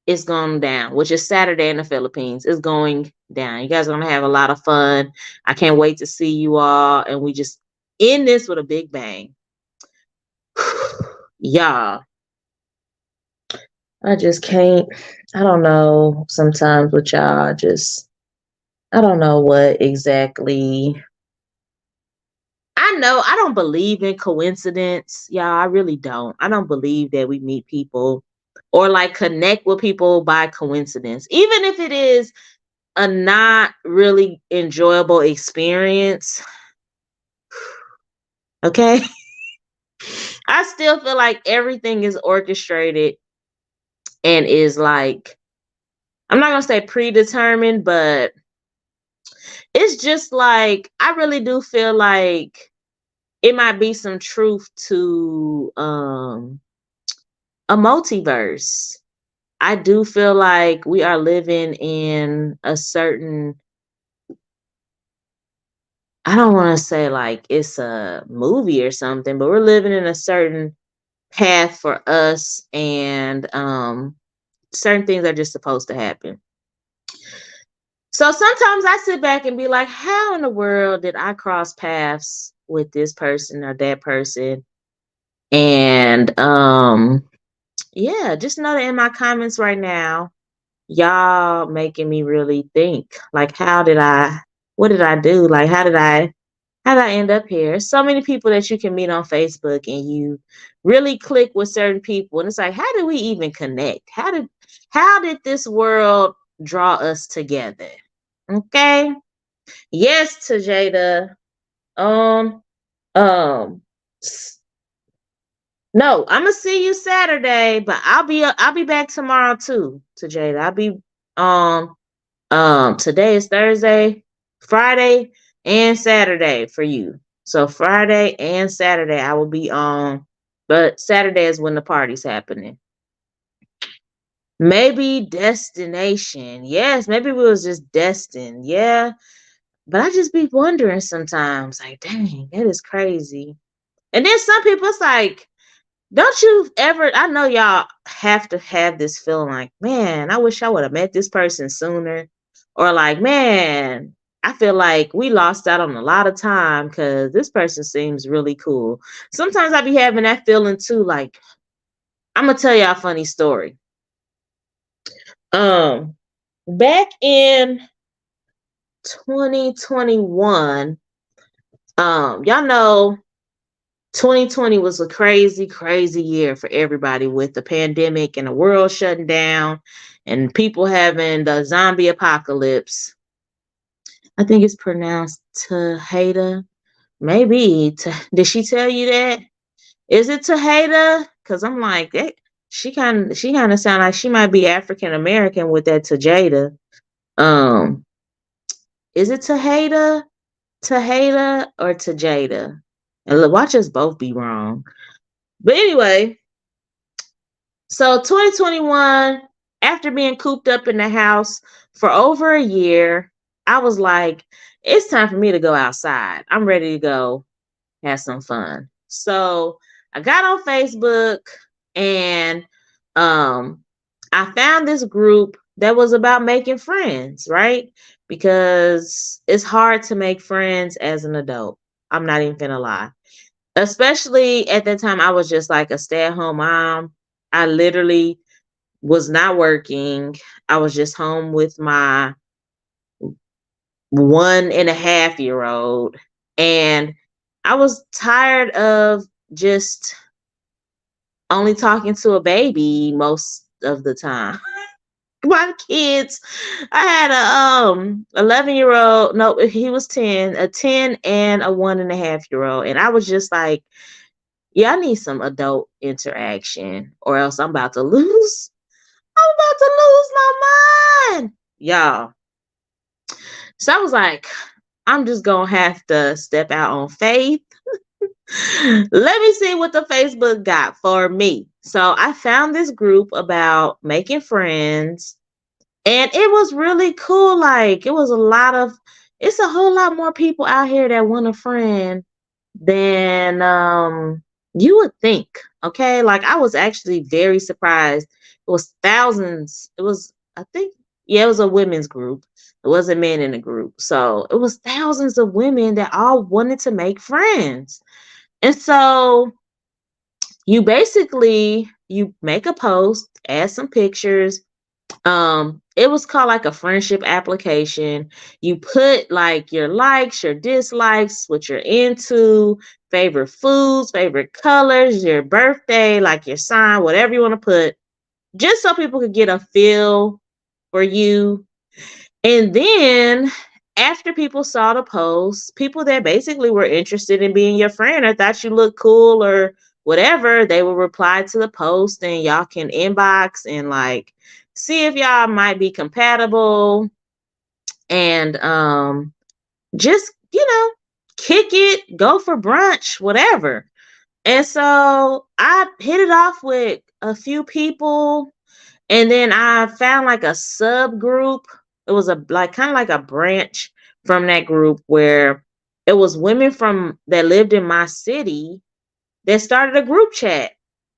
it's going down, which is Saturday in the Philippines. It's going down. You guys are gonna have a lot of fun. I can't wait to see you all, and we just end this with a big bang. Y'all, I just can't. I don't know. Sometimes with y'all, I don't know what exactly. I know I don't believe in coincidence, y'all. I really don't. I don't believe that we meet people or like connect with people by coincidence, even if it is a not really enjoyable experience. Okay. I still feel like everything is orchestrated and is like, I'm not going to say predetermined, but it's just like, I really do feel like it might be some truth to a multiverse. I do feel like we are living in a certain, I don't want to say like it's a movie or something, but we're living in a certain path for us, and certain things are just supposed to happen. So sometimes I sit back and be like, how in the world did I cross paths with this person or that person? And yeah, just know that in my comments right now, y'all making me really think, like, what did I do? Like, how did I end up here? So many people that you can meet on Facebook and you really click with certain people. And it's like, how did we even connect? How did this world draw us together? Okay. Yes, to Jada. Um, um no, I'm gonna see you Saturday, but I'll be back tomorrow too, to Jada. I'll be um today is Thursday, Friday, and Saturday for you. So Friday and Saturday I will be on, but Saturday is when the party's happening. Maybe destination. Yes, maybe we was just destined. Yeah. But I just be wondering sometimes, like, dang, that is crazy. And then some people, it's like, don't you ever, I know y'all have to have this feeling like, man, I wish I would have met this person sooner. Or like, man, I feel like we lost out on a lot of time because this person seems really cool. Sometimes I be having that feeling too. Like, I'm going to tell y'all a funny story. Um, back in 2021, y'all know 2020 was a crazy, crazy year for everybody with the pandemic and the world shutting down and people having the zombie apocalypse. I think it's pronounced Tahada. Maybe. Did she tell you that? Is it Tahada? Because I'm like, she kind of sound like she might be African American with that Tajada. Um, is it Tahada? Tahada or Tajada? And look, watch us both be wrong. But anyway, so 2021, after being cooped up in the house for over a year, I was like, it's time for me to go outside. I'm ready to go have some fun. So I got on Facebook and um I found this group that was about making friends, right? Because it's hard to make friends as an adult. I'm not even gonna lie. Especially at that time, I was just like a stay-at-home mom. I literally was not working. I was just home with my 1.5 year old. And I was tired of just only talking to a baby most of the time. My kids, I had a 11-year-old, no, he was 10, a 10 and a 1.5 year old. And I was just like, yeah, I need some adult interaction or else I'm about to lose my mind. Y'all. So I was like, I'm just gonna have to step out on faith. Let me see what the Facebook got for me. So I found this group about making friends, and it was really cool. Like, it's a whole lot more people out here that want a friend than you would think. Okay. Like, I was actually very surprised. It was thousands. It was, I think, yeah, it was a women's group. It wasn't men in the group. So it was thousands of women that all wanted to make friends. And so you make a post, add some pictures. It was called like a friendship application. You put like your likes, your dislikes, what you're into, favorite foods, favorite colors, your birthday, like your sign, whatever you want to put, just so people could get a feel for you. And then after people saw the post, people that basically were interested in being your friend or thought you looked cool or whatever, they will reply to the post and y'all can inbox and like see if y'all might be compatible and just, kick it, go for brunch, whatever. And so I hit it off with a few people and then I found like a subgroup. It was a like kind of like a branch from that group where it was women from that lived in my city that started a group chat.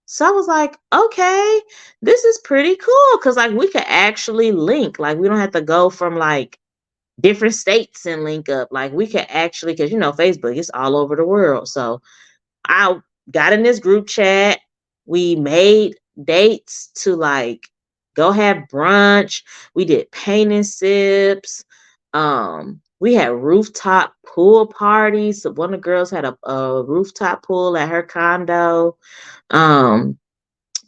So I was like, okay, this is pretty cool because like we could actually link. Like we don't have to go from like different states and link up. Like we could actually, because Facebook is all over the world. So I got in this group chat. We made dates to like go have brunch. We did paint and sips. We had rooftop pool parties. So one of the girls had a rooftop pool at her condo. Um,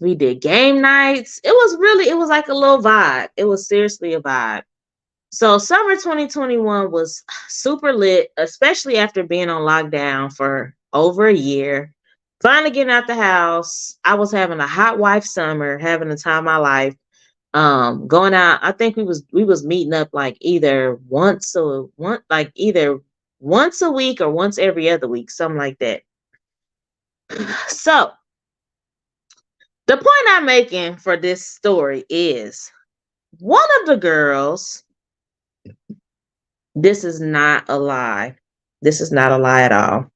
we did game nights. It was like a little vibe. It was seriously a vibe. So summer 2021 was super lit, especially after being on lockdown for over a year. Finally getting out the house. I was having a hot wife summer, having the time of my life. Going out. I think we was meeting up like either once a week or once every other week, something like that. So the point I'm making for this story is one of the girls. This is not a lie. This is not a lie at all.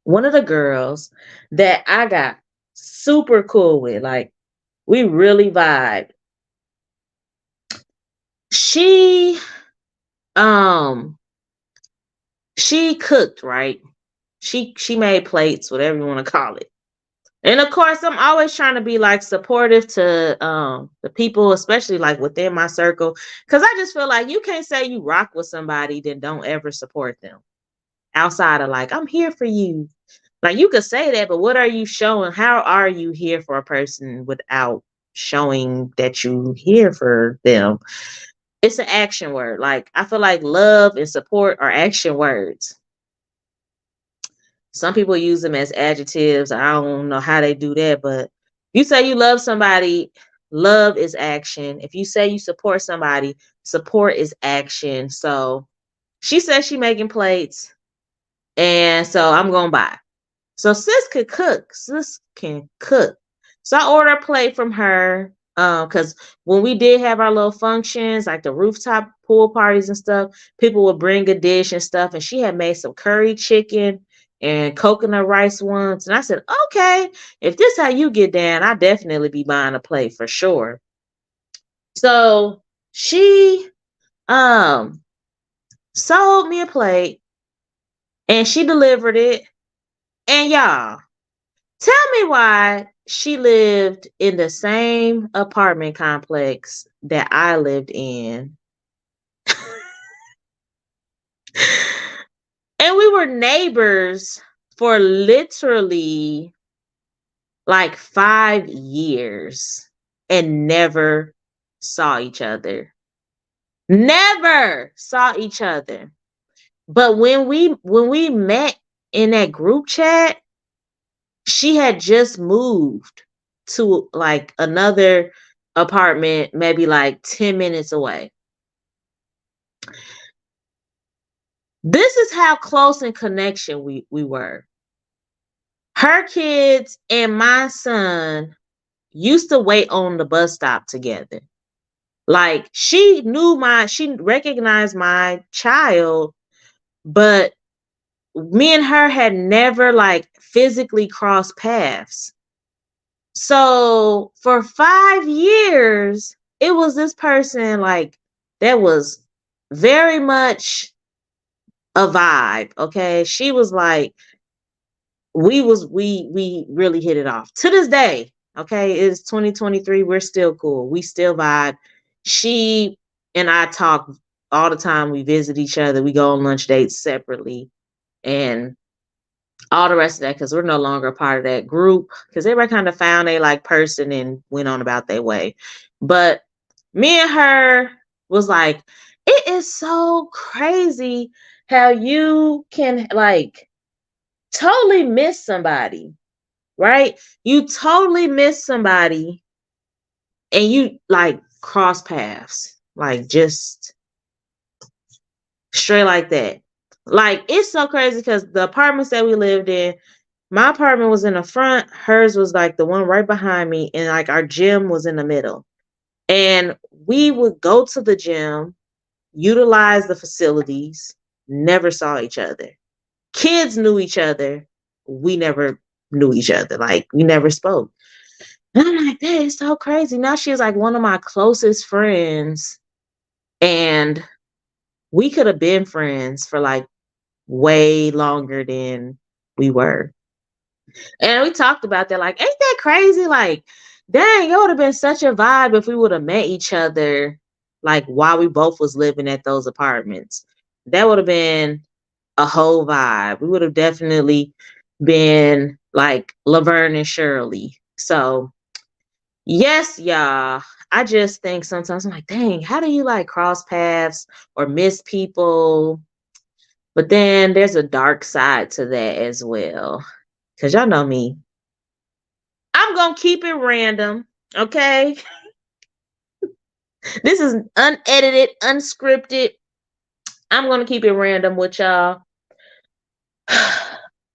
One of the girls that I got super cool with, like we really vibed. She um she cooked, right? She made plates, whatever you want to call it. And of course, I'm always trying to be like supportive to the people, especially like within my circle. Cause I just feel like you can't say you rock with somebody, then don't ever support them outside of like, I'm here for you. Like you could say that, but what are you showing? How are you here for a person without showing that you here for them? It's an action word. Like I feel like love and support are action words. Some people use them as adjectives. I don't know how they do that, but you say you love somebody, love is action. If you say you support somebody, support is action. So she says she making plates, and so I'm gonna buy. So sis could cook. Sis can cook. So I order a plate from her. Because when we did have our little functions, like the rooftop pool parties and stuff, people would bring a dish and stuff. And she had made some curry chicken and coconut rice ones. And I said, okay, if this how you get down, I definitely be buying a plate for sure. So she um sold me a plate and she delivered it. And y'all, tell me why she lived in the same apartment complex that I lived in. And we were neighbors for literally like 5 years and never saw each other. Never saw each other. But when we met in that group chat, she had just moved to like another apartment, maybe like 10 minutes away. This is how close in connection we were. Her kids and my son used to wait on the bus stop together. Like she recognized my child, but me and her had never like physically crossed paths. So for 5 years, it was this person like that was very much a vibe. Okay. She was like, we really hit it off. To this day, okay, it's 2023. We're still cool. We still vibe. She and I talk all the time. We visit each other. We go on lunch dates separately. And all the rest of that because we're no longer a part of that group because everybody kind of found a like person and went on about their way. But me and her was like, it is so crazy how you can like totally miss somebody, right? You totally miss somebody and you like cross paths, like just straight like that. Like it's so crazy because the apartments that we lived in, my apartment was in the front, hers was like the one right behind me, and like our gym was in the middle. And we would go to the gym, utilize the facilities, never saw each other. Kids knew each other. We never knew each other. Like we never spoke. And I'm like, that is so crazy. Now she's like one of my closest friends. And we could have been friends for like way longer than we were. And we talked about that, like, ain't that crazy? Like, dang, it would have been such a vibe if we would have met each other, like while we both was living at those apartments. That would have been a whole vibe. We would have definitely been like Laverne and Shirley. So yes, y'all. I just think sometimes I'm like, dang, how do you like cross paths or miss people? But then there's a dark side to that as well. Cause y'all know me. I'm gonna keep it random. Okay. This is unedited, unscripted. I'm gonna keep it random with y'all.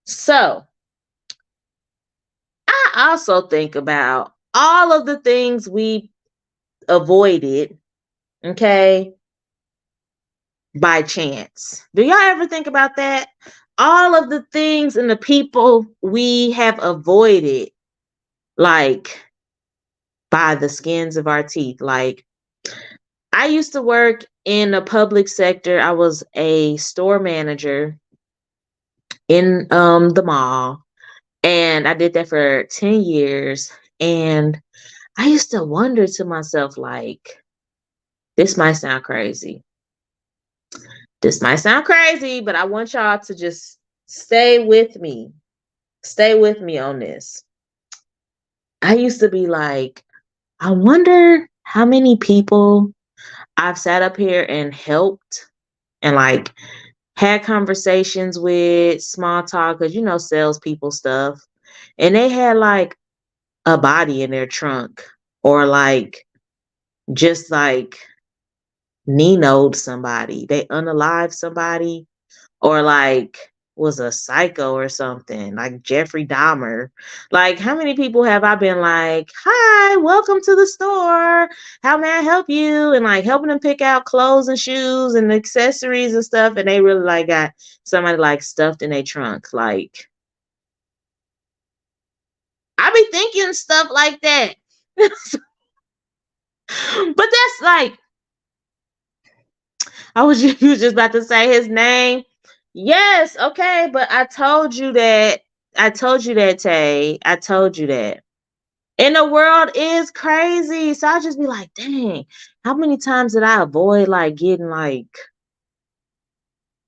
So I also think about all of the things we avoided, okay, by chance. Do y'all ever think about that? All of the things and the people we have avoided, like by the skins of our teeth. Like I used to work in the public sector. I was a store manager in the mall. And I did that for 10 years. And I used to wonder to myself, like, this might sound crazy. This might sound crazy, but I want y'all to just stay with me. Stay with me on this. I used to be like, I wonder how many people I've sat up here and helped and like had conversations with, small talk, because salespeople stuff. And they had like a body in their trunk, or like just like Nino'd somebody. They unalived somebody, or like was a psycho or something, like Jeffrey Dahmer. Like, how many people have I been like, hi, welcome to the store. How may I help you? And like helping them pick out clothes and shoes and accessories and stuff. And they really like got somebody like stuffed in their trunk. Like, I be thinking stuff like that. But that's like, you was just about to say his name. Yes, okay, but I told you that. I told you that, Tay. I told you that. And the world is crazy. So I'll just be like, dang, how many times did I avoid like getting like,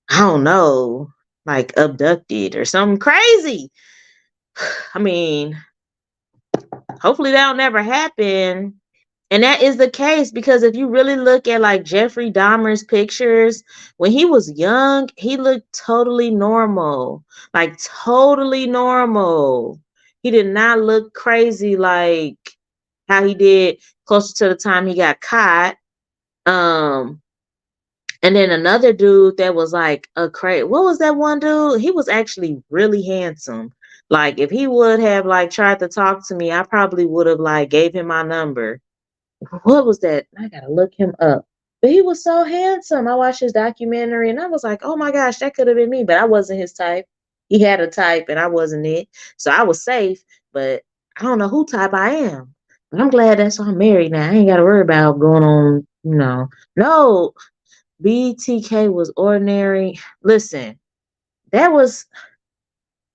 I don't know, like abducted or something crazy? I mean, hopefully that'll never happen. And that is the case, because if you really look at like Jeffrey Dahmer's pictures, when he was young, he looked totally normal, like totally normal. He did not look crazy like how he did closer to the time he got caught. Um, and then another dude that was like a crazy. What was that one dude? He was actually really handsome. Like if he would have like tried to talk to me, I probably would have like gave him my number. What was that? I gotta look him up. But he was so handsome. I watched his documentary and I was like, oh my gosh, that could have been me. But I wasn't his type. He had a type and I wasn't it. So I was safe, but I don't know who type I am. But I'm glad that's why I'm married now. I ain't gotta worry about going on, No, BTK was ordinary. Listen, that was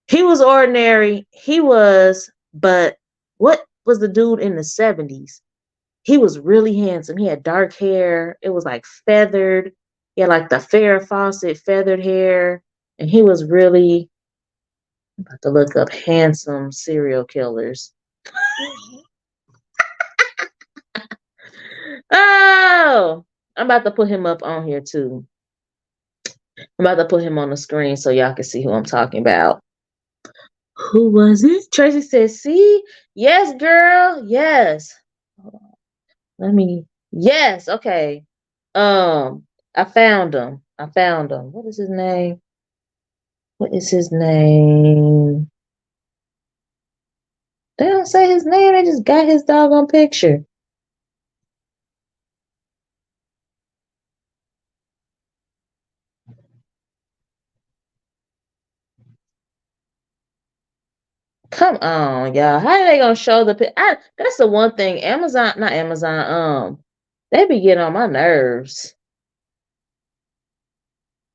he was ordinary. He was, but what was the dude in the 70s? He was really handsome. He had dark hair. It was like feathered. He had like the Farrah Fawcett feathered hair. And he was really, I'm about to look up handsome serial killers. Oh, I'm about to put him up on here too. I'm about to put him on the screen so y'all can see who I'm talking about. Who was it? Tracy said, see? Yes, girl. Yes. Hold on. Let me. Yes. Okay. I found him. I found him. What is his name? What is his name? They don't say his name. They just got his doggone picture. Come on, y'all. How are they gonna show the that's the one thing. Amazon, not Amazon. They be getting on my nerves.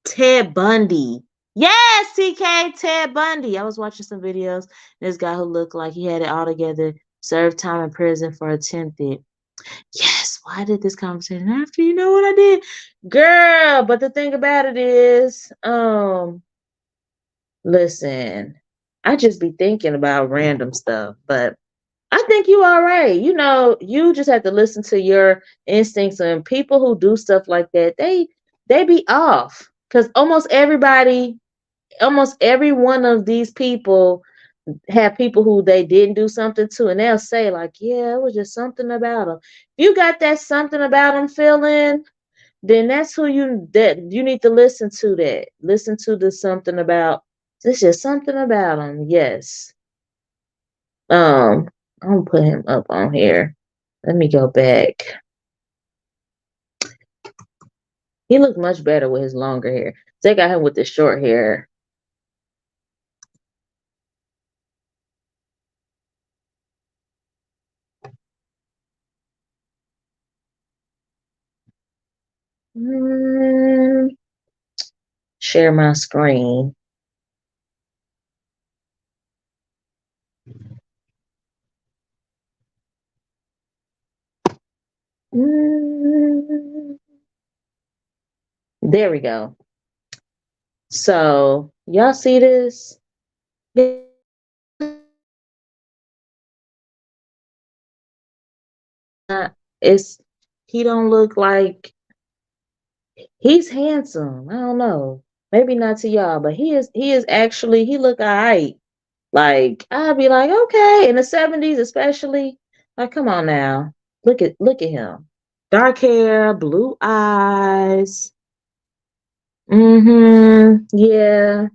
Ted Bundy. Yes, TK, Ted Bundy. I was watching some videos. This guy who looked like he had it all together served time in prison for attempted. Yes, why did this conversation after? You know what I did? Girl, but the thing about it is, listen, I just be thinking about random stuff, but I think you all right. You just have to listen to your instincts, and people who do stuff like that, they be off. Because almost every one of these people have people who they didn't do something to, and they'll say like, yeah, it was just something about them. If you got that something about them feeling, then that's who you need to listen to. That listen to the something about. It's just something about them. Yes. um I'm gonna put him up on here. Let me go back. He looked much better with his longer hair. They got him with the short hair. Mm, share my screen. There we go. So y'all see this? It's he don't look like he's handsome. I don't know. Maybe not to y'all, but he is actually he look alright. Like I'd be like, okay, in the 70s especially. Like, come on now. Look at him. Dark hair, blue eyes. Mm-hmm. Yeah.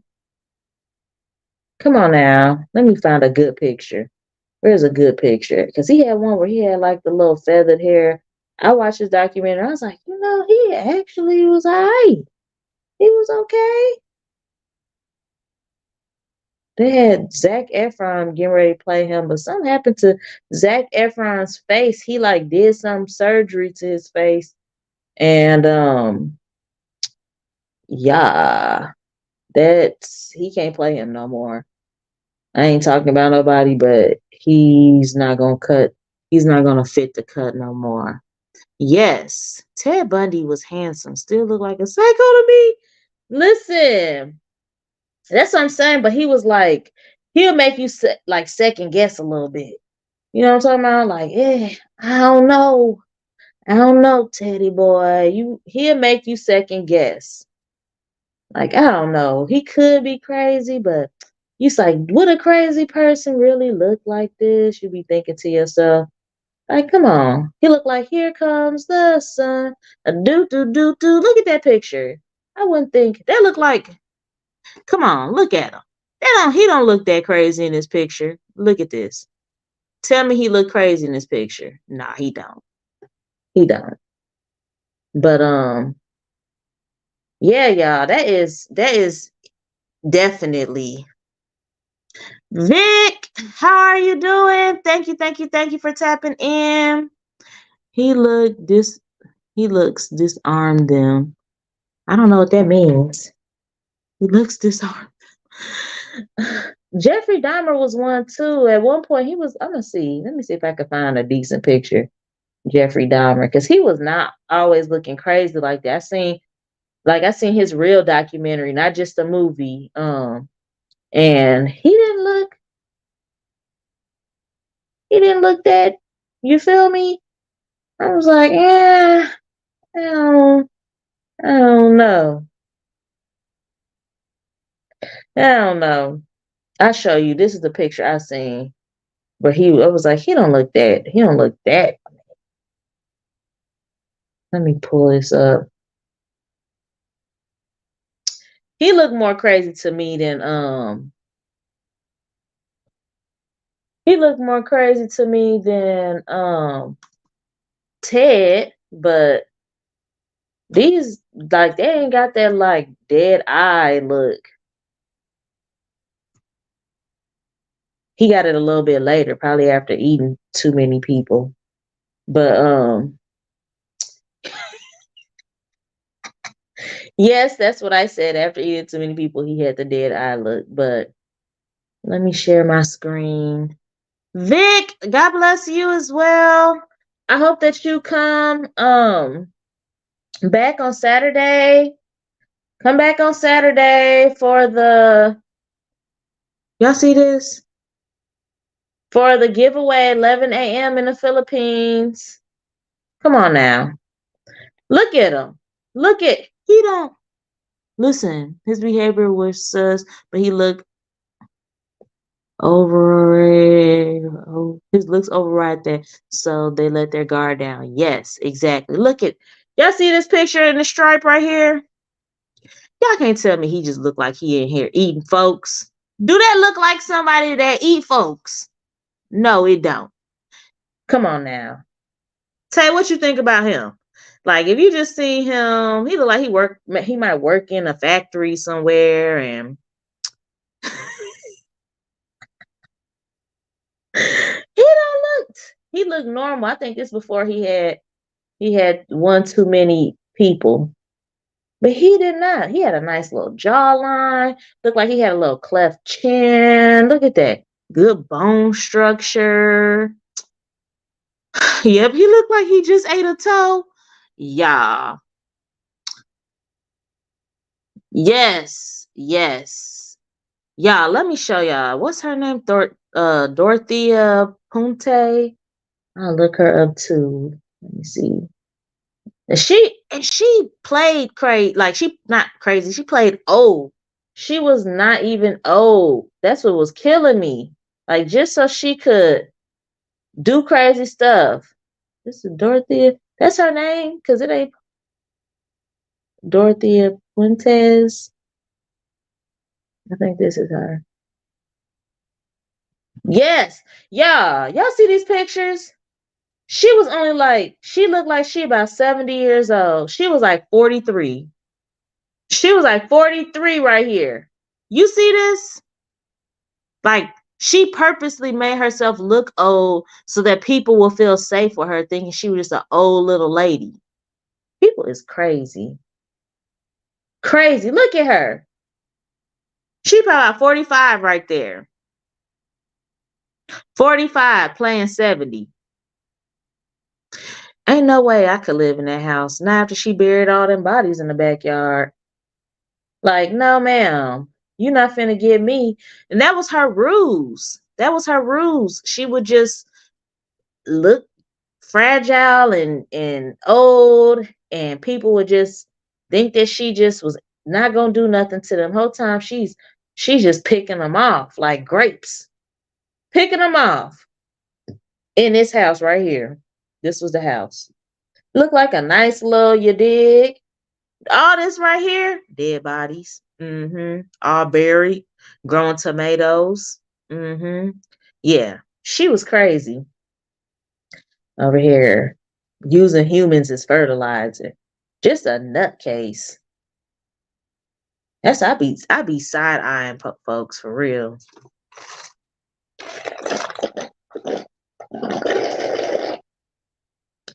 Come on now. Let me find a good picture. Where's a good picture? Because he had one where he had like the little feathered hair. I watched his documentary. I was like, he actually was alright. He was okay. They had Zac Efron getting ready to play him, but something happened to Zac Efron's face. He like did some surgery to his face, and yeah, that's he can't play him no more. I ain't talking about nobody, but he's not gonna cut. He's not gonna fit the cut no more. Yes, Ted Bundy was handsome. Still look like a psycho to me. Listen, that's what I'm saying. But he was like, he'll make you like second guess a little bit. You know what I'm talking about? Like, I don't know. I don't know, Teddy boy. He'll make you second guess. Like, I don't know. He could be crazy, but you like, would a crazy person really look like this? You be thinking to yourself, like, come on. He look like here comes the sun. A do do do do. Look at that picture. I wouldn't think that look like. Come on, look at him. He don't look that crazy in this picture. Look at this. Tell me he look crazy in this picture. Nah, he don't. He don't. But yeah, y'all, that is definitely Vic. How are you doing? Thank you for tapping in. He looks disarmed them. I don't know what that means. He looks disarmed. Jeffrey Dahmer was one too. At one point, he was. I'm gonna see. Let me see if I can find a decent picture. Jeffrey Dahmer, because he was not always looking crazy like that. I seen his real documentary, not just a movie. And he didn't look that. You feel me? I was like, yeah, I don't know. I don't know. I show you. This is the picture I seen. But I was like, he don't look that. He don't look that. Let me pull this up. He looked more crazy to me than he looked more crazy to me than Ted, but these like they ain't got that like dead eye look. He got it a little bit later, probably after eating too many people. But yes, that's what I said. After eating too many people, he had the dead eye look. But let me share my screen. Vic, God bless you as well. I hope that you come back on Saturday. Come back on Saturday for y'all see this? For the giveaway 11 a.m. in the Philippines. Come on now. Look at him. He don't listen. His behavior was sus, but he looked over. His looks over right there. So they let their guard down. Yes, exactly. Y'all see this picture in the stripe right here? Y'all can't tell me he just looked like he in here eating folks. Do that look like somebody that eat folks? No, it don't. Come on now. Tay, what you think about him? Like, if you just see him, he look like he might work in a factory somewhere, and he looked normal. I think this before he had one too many people. But he did not. He had a nice little jawline. Looked like he had a little cleft chin. Look at that. Good bone structure. Yep, he looked like he just ate a toe. Yeah. Yes. Yes. Yeah, let me show y'all. What's her name? Dorothea Punte. I'll look her up too. Let me see. And she played crazy, like she not crazy. She played old. She was not even old. That's what was killing me. Like just so she could do crazy stuff. This is Dorothea. That's her name, because it ain't Dorothea Fuentes. I think this is her. Yes. Yeah. Y'all see these pictures? She was only like, she looked like she about 70 years old. She was like 43. She was like 43 right here. You see this? Like, she purposely made herself look old so that people will feel safe with her, thinking she was just an old little lady. People is crazy. Crazy. Look at her. She probably about 45 right there. 45 playing 70. Ain't no way I could live in that house. Not after she buried all them bodies in the backyard. Like, no, ma'am. You're not finna get me. And that was her ruse. That was her ruse. She would just look fragile and old, and people would just think that she just was not gonna do nothing to them. Whole time she's just picking them off like grapes. Picking them off in this house right here. This was the house. Look like a nice little, you dig? All this right here, dead bodies. All buried, growing tomatoes. Yeah, she was crazy over here using humans as fertilizer. Just a nutcase. That's I be side eyeing folks for real.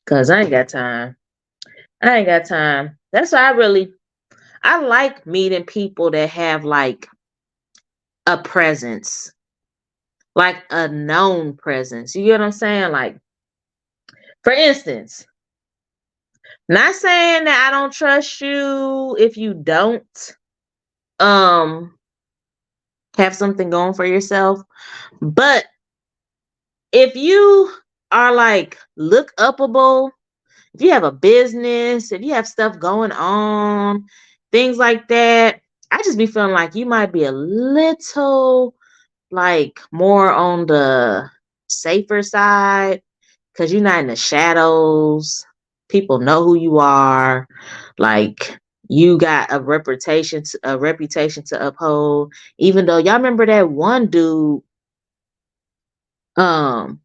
Cause I ain't got time. I ain't got time. That's why I like meeting people that have like a presence, like a known presence. You get what I'm saying? Like, for instance, not saying that I don't trust you if you don't um have something going for yourself, but if you are like look upable, if you have a business, if you have stuff going on, things like that, I just be feeling like you might be a little like more on the safer side because you're not in the shadows. People know who you are. Like, you got a reputation to uphold. Even though y'all remember that one dude um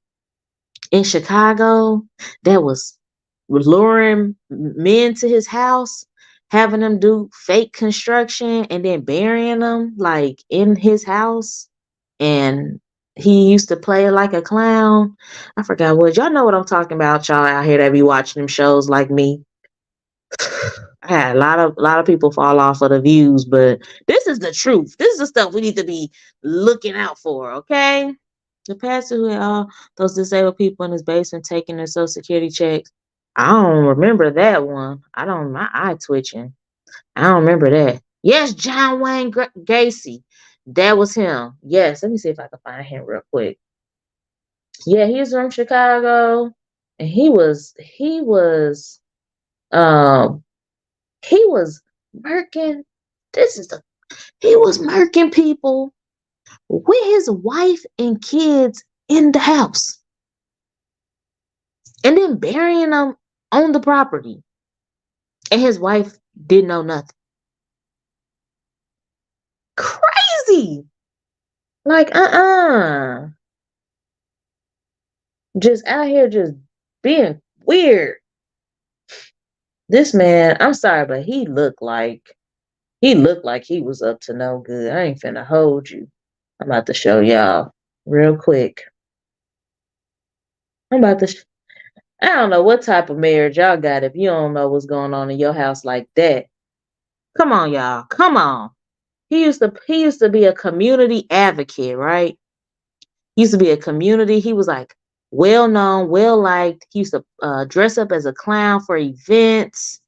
in Chicago that was luring men to his house, having them do fake construction and then burying them like in his house. And he used to play like a clown. I forgot what. Y'all know what I'm talking about, y'all out here that be watching them shows like me. I had a lot of people fall off of the views, but this is the truth. This is the stuff we need to be looking out for, okay? The pastor who had all those disabled people in his basement taking their social security checks. I don't remember that one. I don't. My eye twitching. I don't remember that. Yes, John Wayne Gacy. That was him. Yes. Let me see if I can find him real quick. Yeah, he's from Chicago, and um he was murking. This is the he was murking people with his wife and kids in the house, and then burying them on the property. And his wife didn't know nothing. Crazy. Like, just out here just being weird. This man, I'm sorry, but he looked like he was up to no good. I ain't finna hold you. I'm about to show y'all real quick. I'm about to I don't know what type of marriage y'all got if you don't know what's going on in your house like that. Come on, y'all. Come on. He used to be a community advocate, right? He used to be a community. He was like well known, well liked. He used to dress up as a clown for events.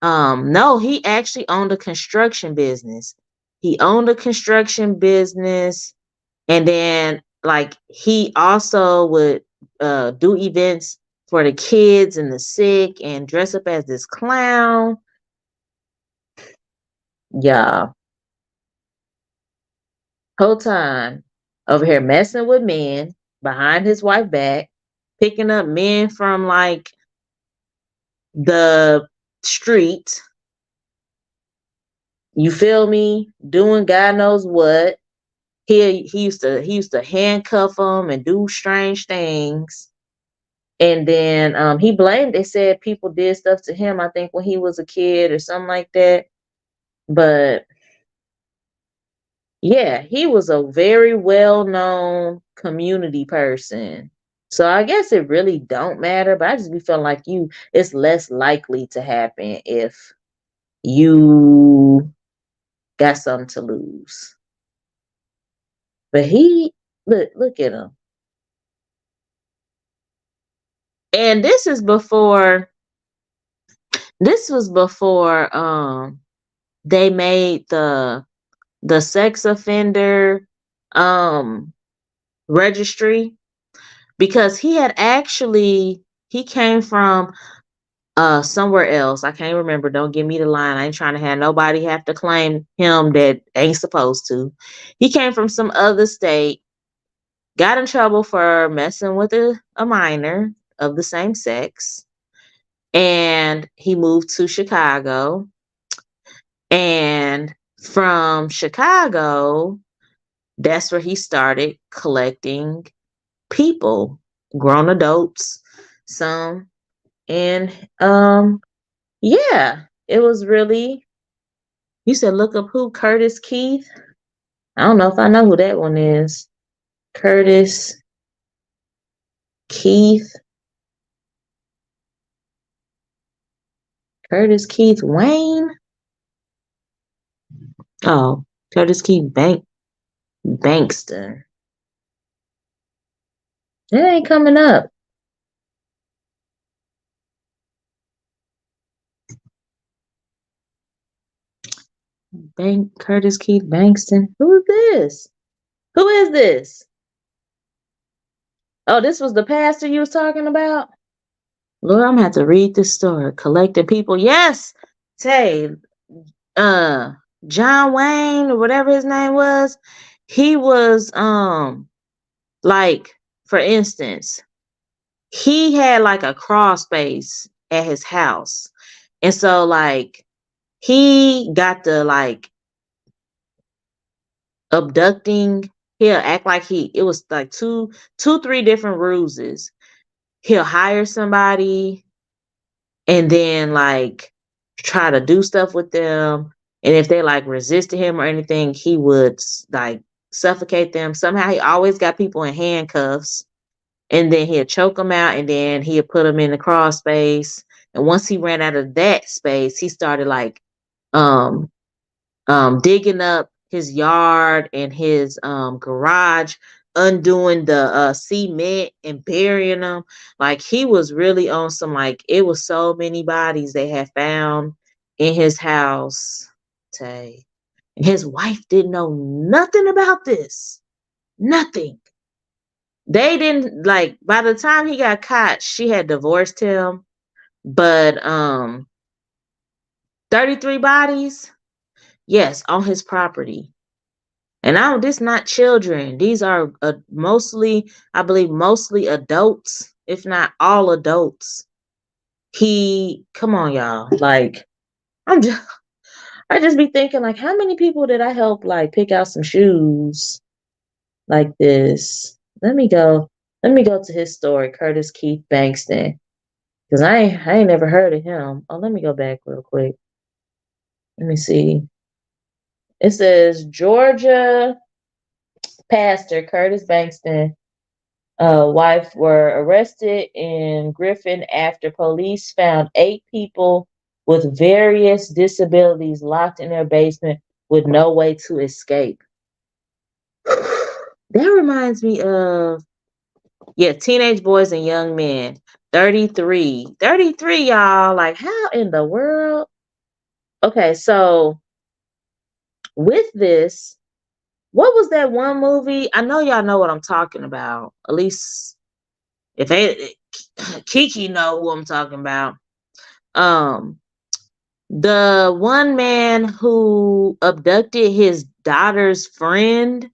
No, he actually owned a construction business. He owned a construction business, and then like he also would do events for the kids and the sick and dress up as this clown. Yeah, whole time over here messing with men behind his wife back, picking up men from like the street. You feel me? Doing God knows what. He used to handcuff them and do strange things. And then he blamed. They said people did stuff to him. I think when he was a kid or something like that. But yeah, he was a very well known community person. So I guess it really don't matter. But I just be feeling like it's less likely to happen if you got something to lose. But he look at him. And this was before they made the sex offender um registry, because he came from somewhere else. I can't remember. Don't give me the line. I ain't trying to have nobody have to claim him that ain't supposed to. He came from some other state, got in trouble for messing with a minor of the same sex, and he moved to Chicago. And from Chicago, that's where he started collecting people, grown adults, some. And yeah, it was really, you said look up who? Curtis Keith? I don't know if I know who that one is. Curtis Keith. Curtis Keith Wayne? Oh, Curtis Keith Bankston. It ain't coming up. Curtis Keith Bankston. Who is this? Who is this? Oh, this was the pastor you was talking about? Lord, I'm gonna have to read this story. Collecting people. Yes. Tay, uh John Wayne or whatever his name was, he was like, for instance, he had like a crawl space at his house. And so like he got the like abducting, he'll act like it was like three different ruses. He'll hire somebody and then like try to do stuff with them. And if they like resisted him or anything, he would like suffocate them. Somehow he always got people in handcuffs, and then he'd choke them out, and then he'd put them in the crawl space. And once he ran out of that space, he started like um digging up his yard and his garage, undoing the cement and burying them. Like he was really on some, like, it was so many bodies they had found in his house. Tay. And his wife didn't know nothing about this. Nothing. They didn't, like, by the time he got caught, she had divorced him. But 33 bodies, yes, on his property. And this not children. These are mostly, I believe, mostly adults, if not all adults. Come on, y'all. Like, I just be thinking, like, how many people did I help, like, pick out some shoes like this? Let me go to his story, Curtis Keith Bankston, because I ain't never heard of him. Oh, let me go back real quick. Let me see. It says Georgia pastor Curtis Bankston wife were arrested in Griffin after police found 8 people with various disabilities locked in their basement with no way to escape. That reminds me of Yeah, teenage boys and young men. 33. 33, y'all. Like, how in the world? Okay, so with this, what was that one movie? I know y'all know what I'm talking about. At least if they Kiki know who I'm talking about. Um, the one man who abducted his daughter's friend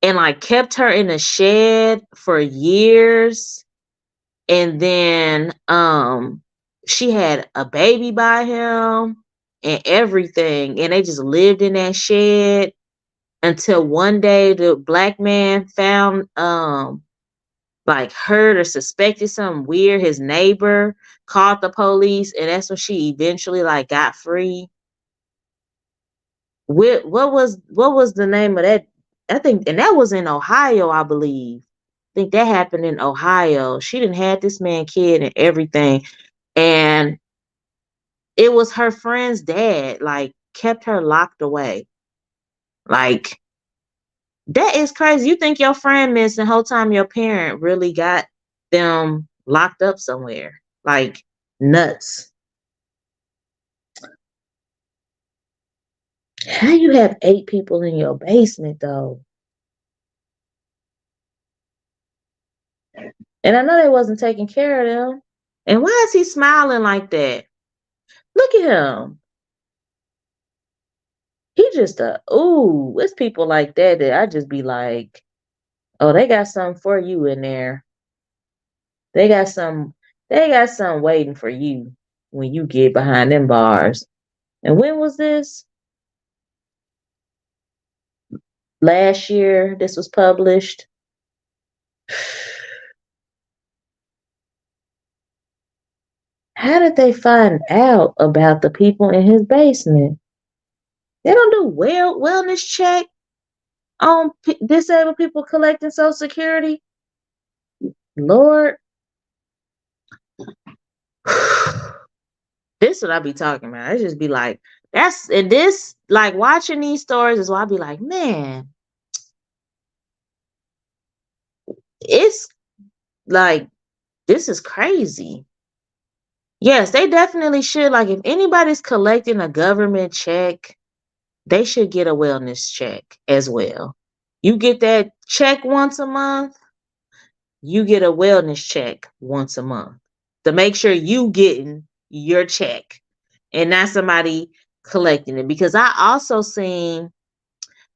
and like kept her in a shed for years, and then she had a baby by him and everything, and they just lived in that shed until one day the black man found like heard or suspected something weird. His neighbor called the police, and that's when she eventually like got free. What was the name of that? I think, and that was in Ohio, I believe. I think that happened in Ohio. She didn't had this man kid and everything, and it was her friend's dad. Like kept her locked away. Like that is crazy. You think your friend missed the whole time your parent really got them locked up somewhere. Like nuts. How you have 8 people in your basement though? And I know they wasn't taking care of them. And why is he smiling like that? Look at him. He just ooh, it's people like that that I just be like, oh, they got something for you in there. They got some waiting for you when you get behind them bars. And when was this? Last year this was published. How did they find out about the people in his basement? They don't do wellness check on disabled people collecting Social Security. Lord, this what I be talking about. I just be like, that's and this like watching these stories is why I be like, man, it's like this is crazy. Yes, they definitely should. Like, if anybody's collecting a government check, they should get a wellness check as well. You get that check once a month, you get a wellness check once a month to make sure you getting your check and not somebody collecting it. Because I also seen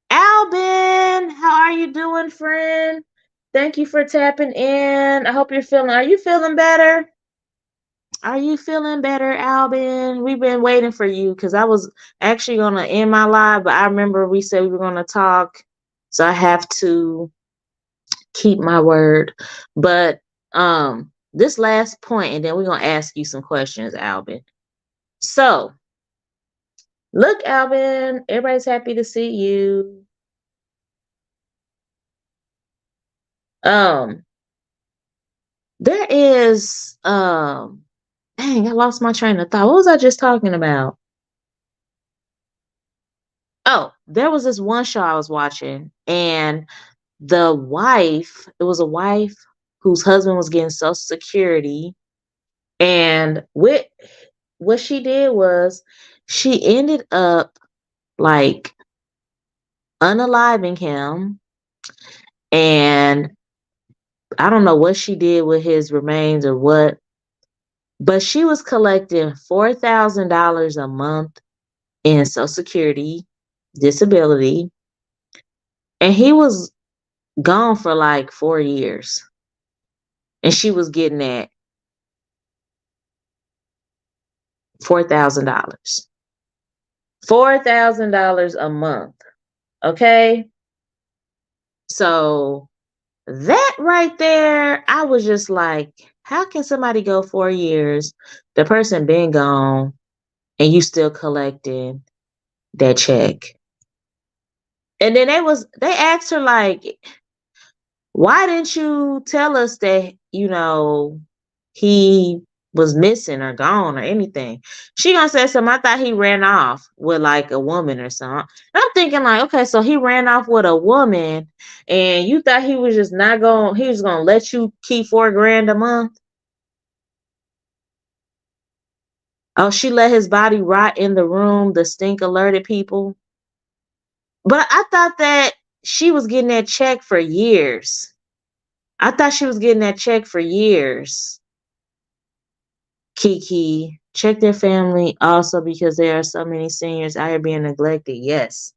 Albin, how are you doing, friend? Thank you for tapping in. I hope you're feeling. Are you feeling better? Are you feeling better, Albin? We've been waiting for you because I was actually gonna end my live, but I remember we said we were gonna talk, so I have to keep my word. But this last point, and then we're gonna ask you some questions, Albin. So, look, Albin, everybody's happy to see you. Um, there is dang, I lost my train of thought. What was I just talking about? Oh, there was this one show I was watching, and the wife, it was a wife whose husband was getting Social Security, and what she did was she ended up like unaliving him, and I don't know what she did with his remains or what, but she was collecting $4,000 a month in Social Security disability, and he was gone for like 4 years, and she was getting that $4,000. $4,000 a month. Okay. So that right there, I was just like, how can somebody go 4 years? The person been gone and you still collecting that check. And then they asked her like, why didn't you tell us that, he was missing or gone or anything. She gonna say something. I thought he ran off with like a woman or something. And I'm thinking like, okay, so he ran off with a woman, and you thought he was just not going. He was gonna let you keep $4 grand a month. Oh, she let his body rot in the room. The stink alerted people. But I thought that she was getting that check for years. I thought she was getting that check for years. Kiki, check their family also because there are so many seniors out here being neglected. Yes,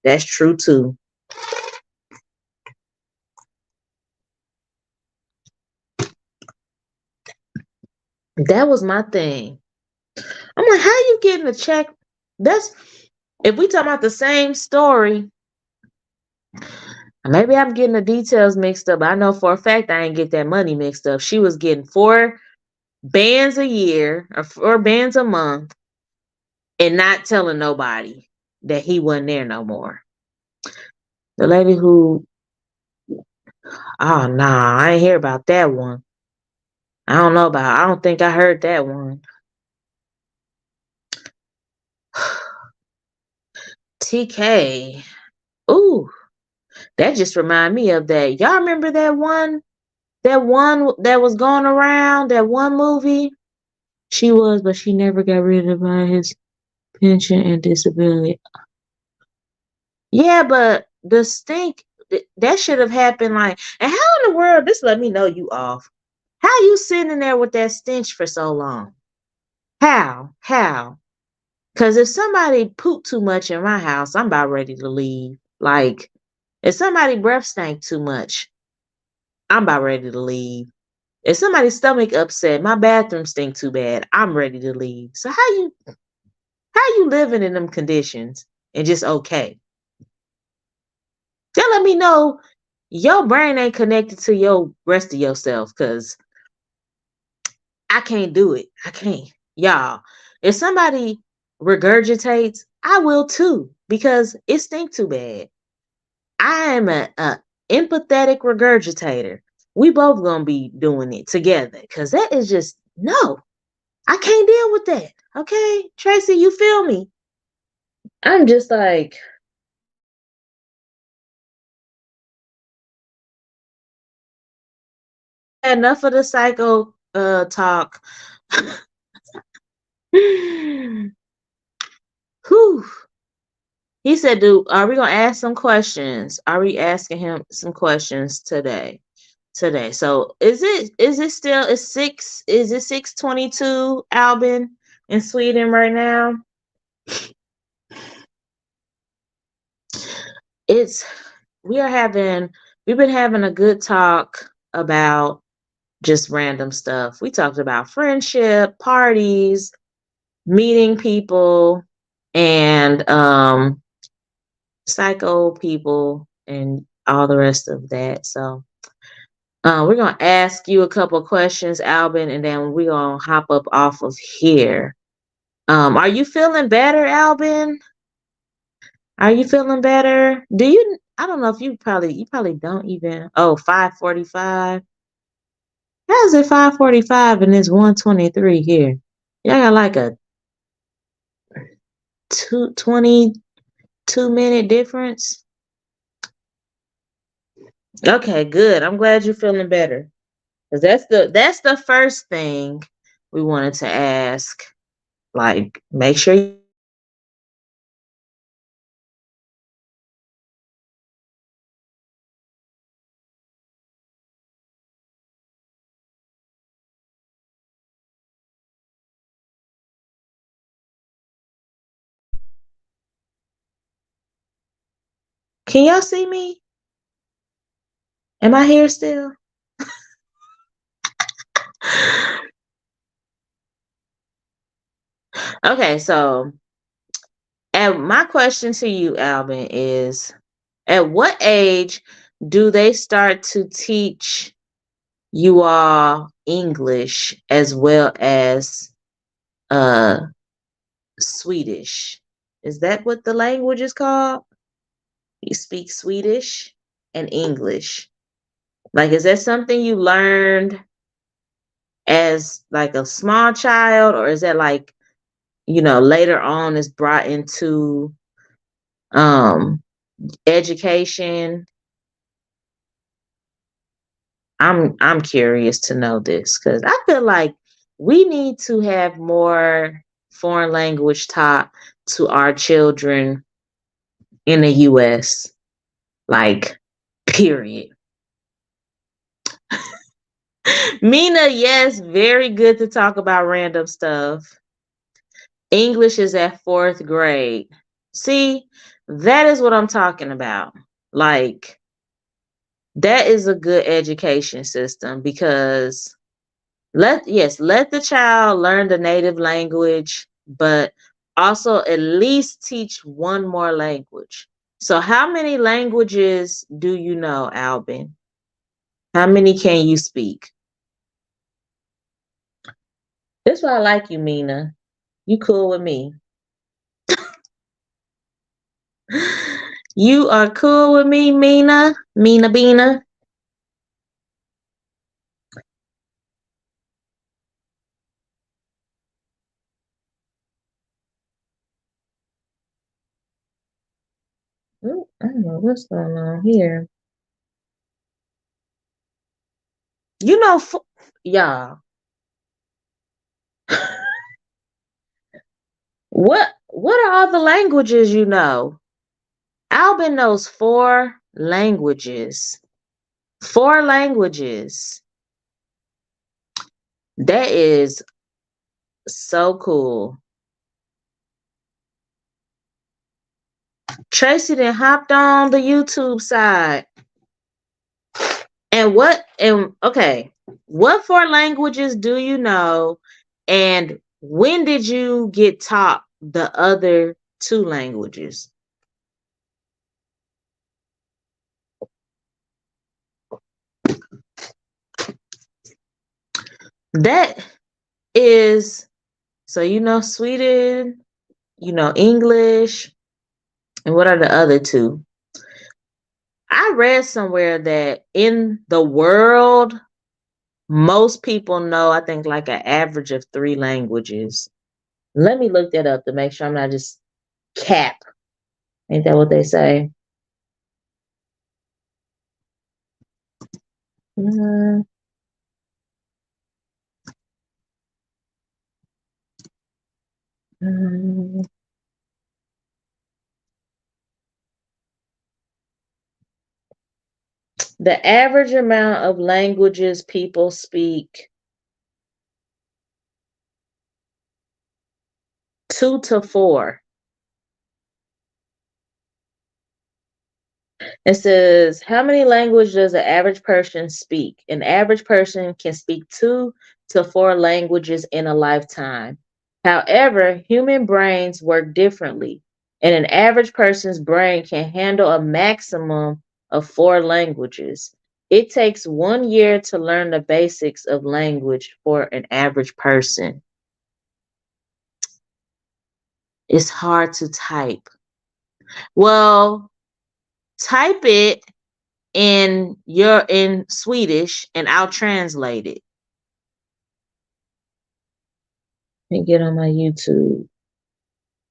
that's true too. That was my thing. I'm like, how you getting a check? That's if we talk about the same story. Maybe I'm getting the details mixed up. I know for a fact I ain't get that money mixed up. She was getting 4 bands a year or 4 bands a month and not telling nobody that he wasn't there no more. The lady who, oh nah, I ain't hear about that one. I don't know about. I don't think I heard that one. TK. Ooh, that just remind me of that. Y'all remember that one? That one that was going around. That one movie. She was, but she never got rid of his pension and disability. Yeah, but the stink that should have happened. Like, and how in the world? This let me know you off. How you sitting there with that stench for so long? How? How? Because if somebody pooped too much in my house, I'm about ready to leave. Like, if somebody breath stank too much, I'm about ready to leave. If somebody's stomach upset, my bathroom stink too bad, I'm ready to leave. So how you living in them conditions and just okay? That let me know your brain ain't connected to your rest of yourself because I can't do it. I can't. Y'all, if somebody regurgitates, I will too because it stink too bad. I am a empathetic regurgitator. We both gonna be doing it together because that is just no. I can't deal with that. Okay, Tracy, you feel me? I'm just like enough of the psycho talk. Whew. He said, "Dude, are we gonna ask some questions? Are we asking him some questions today? Today. So is it still is it 6:22 Albin in Sweden right now? It's we are having we've been having a good talk about just random stuff. We talked about friendship, parties, meeting people, and psycho people and all the rest of that. So we're gonna ask you a couple of questions, Albin, and then we're gonna hop up off of here. Are you feeling better, Albin? Are you feeling better? Do you? I don't know if you probably don't even. Oh, 5:45. How is it 5:45 and it's 1:23 here? Y'all got like a 22 minute difference. Okay, good. I'm glad you're feeling better. Cause that's the first thing we wanted to ask. Like, make sure you can y'all see me? Am I here still? Okay, so and my question to you, Alvin, is at what age do they start to teach you all English as well as uh Swedish? Is that what the language is called? You speak Swedish and English. Like, is that something you learned as like a small child, or is that like, later on is brought into um education? I'm curious to know this because I feel like we need to have more foreign language taught to our children in the US. Like, period. Mina, yes, very good to talk about random stuff. English is at fourth grade. See, that is what I'm talking about. Like, that is a good education system because let the child learn the native language, but also at least teach one more language. So how many languages do you know, Albin? How many can you speak? That's why I like you, Mina. You cool with me. You are cool with me, Mina? Mina Bina? Ooh, I don't know what's going on here. You know, y'all. What are all the languages you know? Albin knows four languages. Four languages. That is so cool. Tracy then hopped on the YouTube side. What four languages do you know? And when did you get taught the other two languages? That is, so you know Sweden, you know English, and what are the other two? I read somewhere that in the world, most people know, I think, like an average of three languages. Let me look that up to make sure I'm not just cap. Ain't that what they say? Mm, mm. The average amount of languages people speak, 2 to 4. It says, how many languages does an average person speak? An average person can speak 2 to 4 languages in a lifetime. However, human brains work differently, and an average person's brain can handle a maximum of 4 languages. It takes 1 year to learn the basics of language for an average person. It's hard to type. Well, type it in Swedish and I'll translate it. Let me get on my YouTube.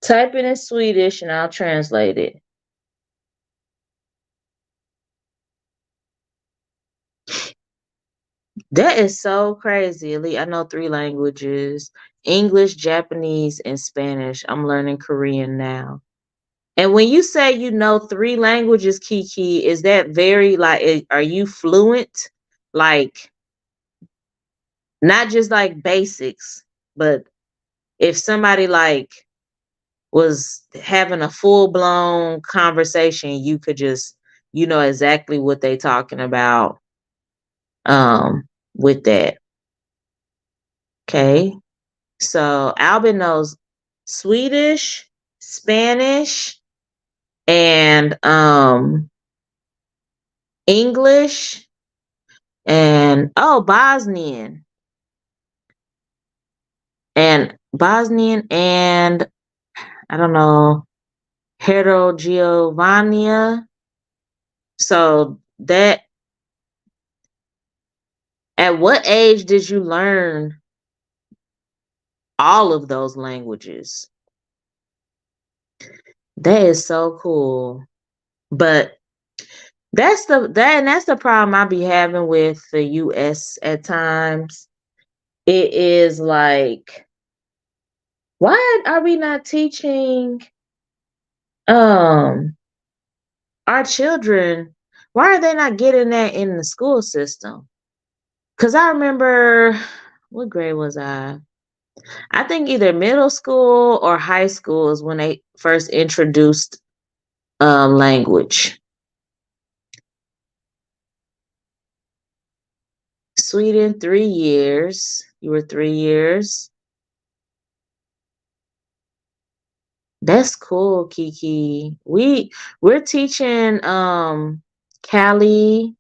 Type it in Swedish and I'll translate it. That is so crazy. Ali, I know 3 languages: English, Japanese, and Spanish. I'm learning Korean now. And when you say you know 3 languages, Kiki, is that very like, are you fluent? Like, not just like basics, but if somebody like was having a full blown conversation, you could just, exactly what they talking about with that. Okay. So Albin knows Swedish, Spanish, and English, and Bosnian, and I don't know, Herzegovina. So At what age did you learn all of those languages? That is so cool. But that's the problem I be having with the US at times. It is like, why are we not teaching um our children, why are they not getting that in the school system? Cause I remember, what grade was I? I think either middle school or high school is when they first introduced language. Sweden, 3 years. You were 3 years. That's cool, Kiki. We're teaching Callie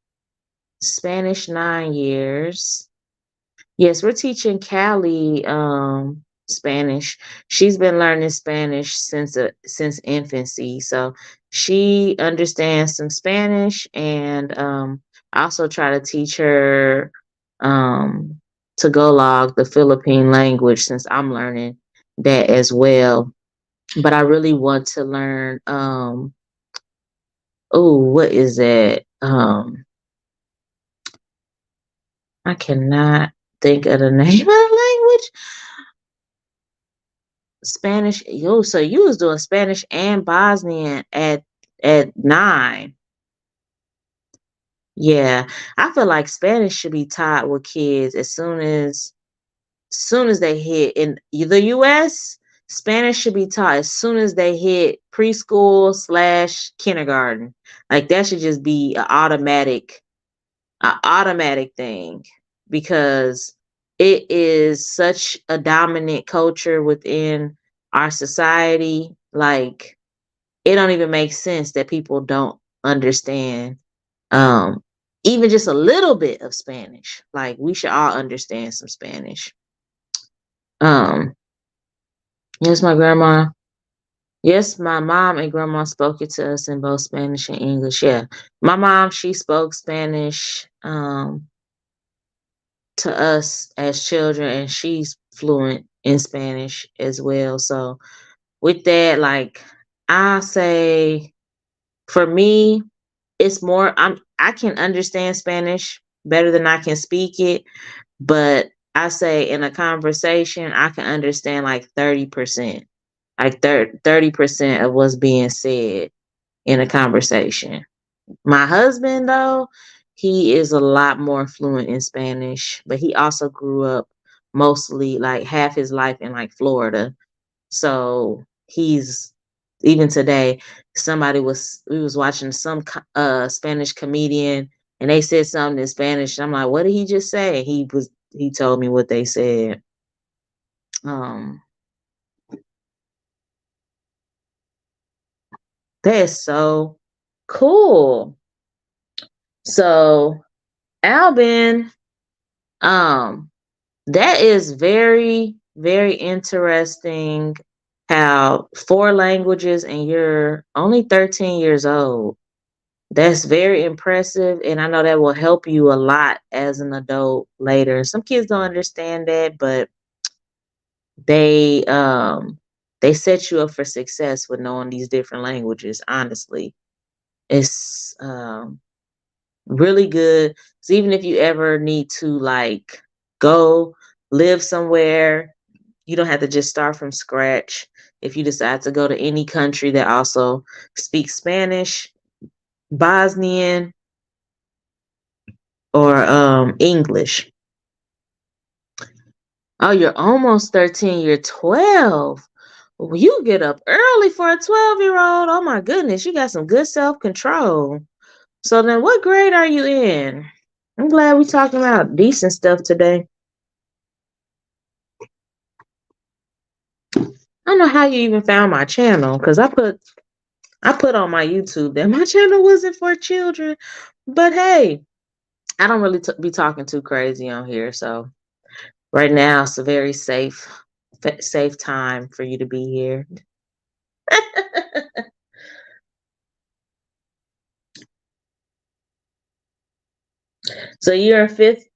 Spanish 9 years. Yes, we're teaching Callie Spanish. She's been learning Spanish since infancy. So she understands some Spanish, and I also try to teach her um Tagalog, the Philippine language, since I'm learning that as well. But I really want to learn oh, what is that? I cannot think of the name of the language. Spanish. Yo, so you was doing Spanish and Bosnian at 9. Yeah, I feel like Spanish should be taught with kids as soon as they hit in the US. Spanish should be taught as soon as they hit preschool/kindergarten. Like that should just be an automatic thing, because it is such a dominant culture within our society. Like, it don't even make sense that people don't understand um even just a little bit of Spanish. Like, we should all understand some Spanish. um yes, my grandma, yes, my mom and grandma spoke it to us in both Spanish and English. Yeah, my mom, she spoke Spanish to us as children, and she's fluent in Spanish as well. So with that, like, I say, for me, it's more, I can understand Spanish better than I can speak it, but I say in a conversation I can understand like 30%. Like 30% of what's being said in a conversation. My husband, though, he is a lot more fluent in Spanish, but he also grew up mostly like half his life in like Florida. So he's, even today, we was watching some Spanish comedian, and they said something in Spanish. I'm like, what did he just say? He told me what they said. Um that is so cool. So, Albin, um that is very, very interesting, how 4 languages and you're only 13 years old. That's very impressive, and I know that will help you a lot as an adult later. Some kids don't understand that, but they um they set you up for success with knowing these different languages, honestly. It's really good. So even if you ever need to, like, go live somewhere, you don't have to just start from scratch. If you decide to go to any country that also speaks Spanish, Bosnian, or English. Oh, you're almost 13. You're 12. Well, you get up early for a 12-year-old. Oh my goodness, you got some good self-control. So then, what grade are you in? I'm glad we talking about decent stuff today. I don't know how you even found my channel, because I put on my YouTube that my channel wasn't for children. But hey, I don't really be talking too crazy on here, so right now it's a very safe time for you to be here. So you're in fifth.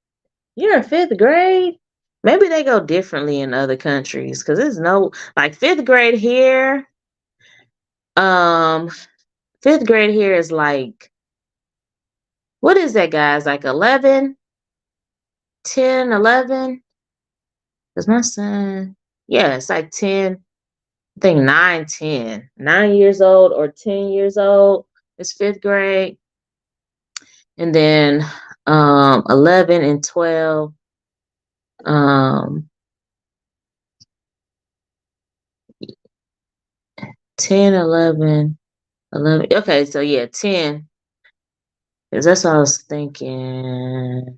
You're in fifth grade? Maybe they go differently in other countries because there's no like fifth grade here. Um, fifth grade here is like what is that, guys? Like 11, 10, 11? Because my son, yeah, it's like 10, I think 9, 10. 9 years old or 10 years old is fifth grade. And then 11 and 12. Um 10, 11, 11. Okay, so yeah, 10. Because that's what I was thinking.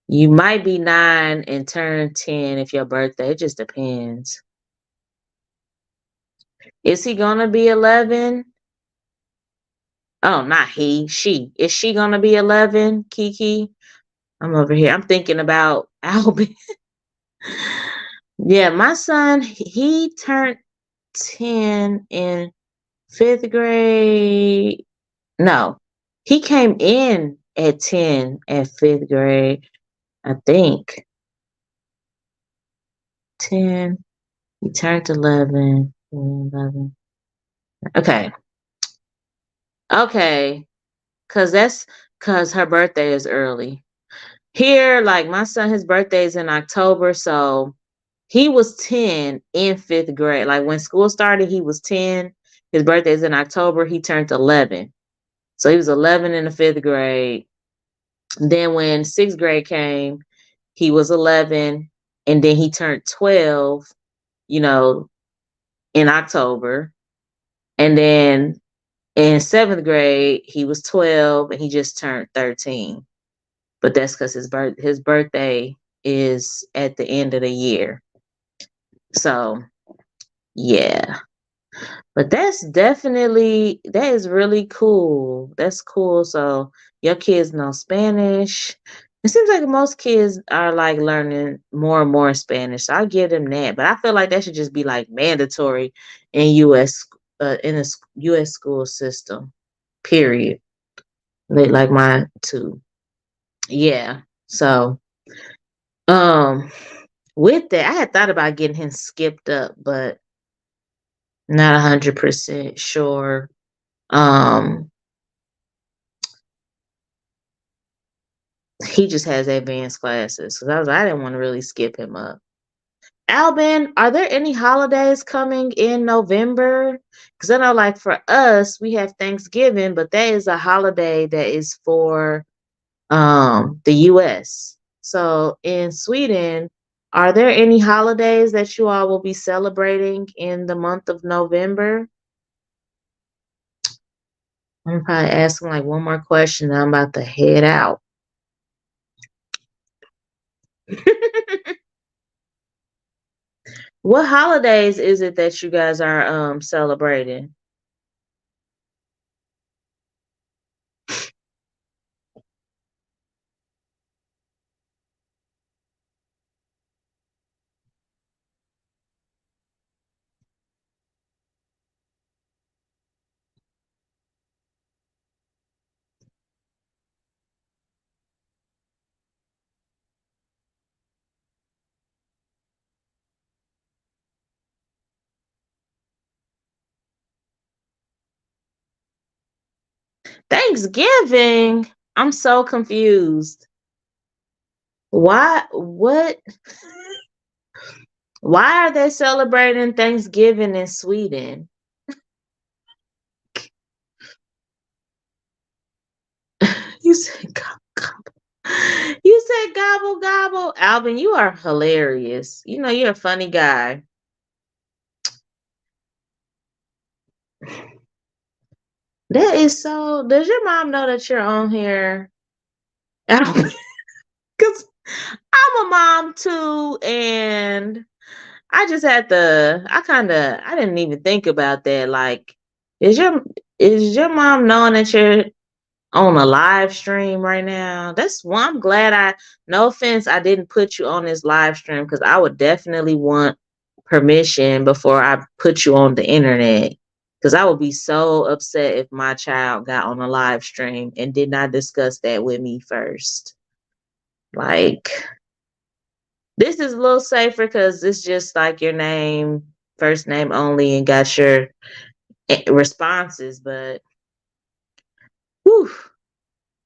You might be 9 and turn 10 if your birthday. It just depends. Is he gonna be 11? Oh, not he, she. Is she gonna be 11, Kiki? I'm over here. I'm thinking about Albie. Yeah, my son, he turned 10 in fifth grade. No, he came in at 10 at fifth grade, I think. 10, he turned 11. 11. Okay. Okay. Cause her birthday is early. Here, like my son, his birthday is in October, so he was 10 in fifth grade. Like when school started, he was 10. His birthday is in October. He turned 11. So he was 11 in the fifth grade. Then when sixth grade came, he was 11. And then he turned 12, you know, in October. And then in seventh grade, he was 12 and he just turned 13. But that's because his birthday is at the end of the year. So yeah. But that is really cool. That's cool. So your kids know Spanish. It seems like most kids are like learning more and more Spanish. So I give them that. But I feel like that should just be like mandatory in the US school system. Period. Like mine too. Yeah. So um with that, I had thought about getting him skipped up, but not 100% sure. Um He just has advanced classes. Cause I didn't want to really skip him up. Albin, are there any holidays coming in November? Because I know, like for us, we have Thanksgiving, but that is a holiday that is for the U.S. So in Sweden, are there any holidays that you all will be celebrating in the month of November? I'm probably asking like one more question, and I'm about to head out. What holidays is it that you guys are celebrating? Thanksgiving? I'm so confused. Why what why are they celebrating Thanksgiving in Sweden? You said gobble gobble. You said gobble gobble. Alvin, you are hilarious. You know you're a funny guy. That is so does your mom know that you're on here? Alvin, 'cause I'm a mom too, and I didn't even think about that. Like, is your mom knowing that you're on a live stream right now? That's why I'm glad no offense, I didn't put you on this live stream because I would definitely want permission before I put you on the internet. Because I would be so upset if my child got on a live stream and did not discuss that with me first. Like, this is a little safer because it's just like your name, first name only, and got your responses. But whew,